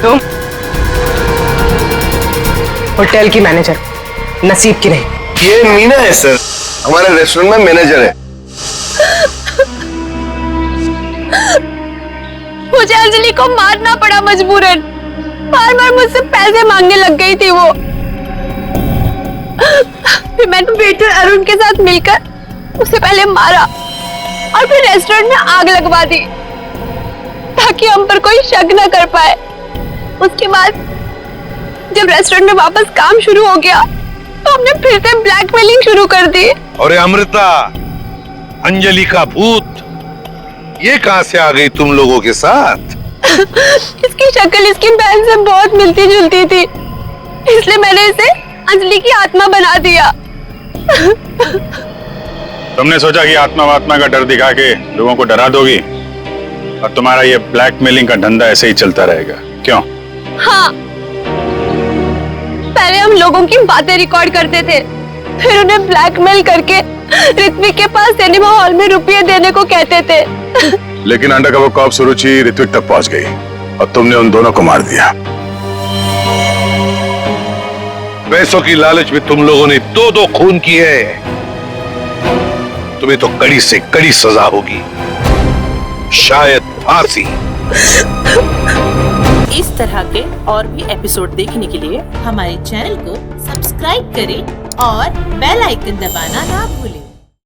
तुम होटल की मैनेजर, नसीब की नहीं। ये मीना है सर, हमारे रेस्टोरेंट में मैनेजर है। मुझे अंजलि को मारना पड़ा मजबूरन। बार बार मुझसे पैसे मांगने लग गई थी वो। फिर मैंने वेटर अरुण के साथ मिलकर उसे पहले मारा और फिर रेस्टोरेंट में आग लगवा दी ताकि हम पर कोई शक न कर पाए। उसके बाद जब रेस्टोरेंट में वापस काम शुरू हो गया तो हमने फिर से ब्लैकमेलिंग शुरू कर दी। और अमृता, अंजलि का भूत ये कहां से आ गई तुम लोगों के साथ? इसकी शक्ल इसकी बहन से बहुत मिलती जुलती थी, इसलिए मैंने इसे अंजलि की आत्मा बना दिया। तुमने सोचा कि आत्मा वात्मा का डर दिखा के लोगों को डरा दोगी और तुम्हारा ये ब्लैकमेलिंग का धंधा ऐसे ही चलता रहेगा, क्यों? हाँ, पहले हम लोगों की बातें रिकॉर्ड करते थे, फिर उन्हें ब्लैकमेल करके ऋत्विक के पास सिनेमा हॉल में रुपये देने को कहते थे। लेकिन अंडरकवर कॉप सुरुचि ऋत्विक तक पहुंच गई और तुमने उन दोनों को मार दिया। पैसों की लालच में तुम लोगों ने दो खून किए। तुम्हें तो कड़ी से कड़ी सजा होगी, शायद फांसी। इस तरह के और भी एपिसोड देखने के लिए हमारे चैनल को सब्सक्राइब करें और बेल आइकन दबाना ना भूलें।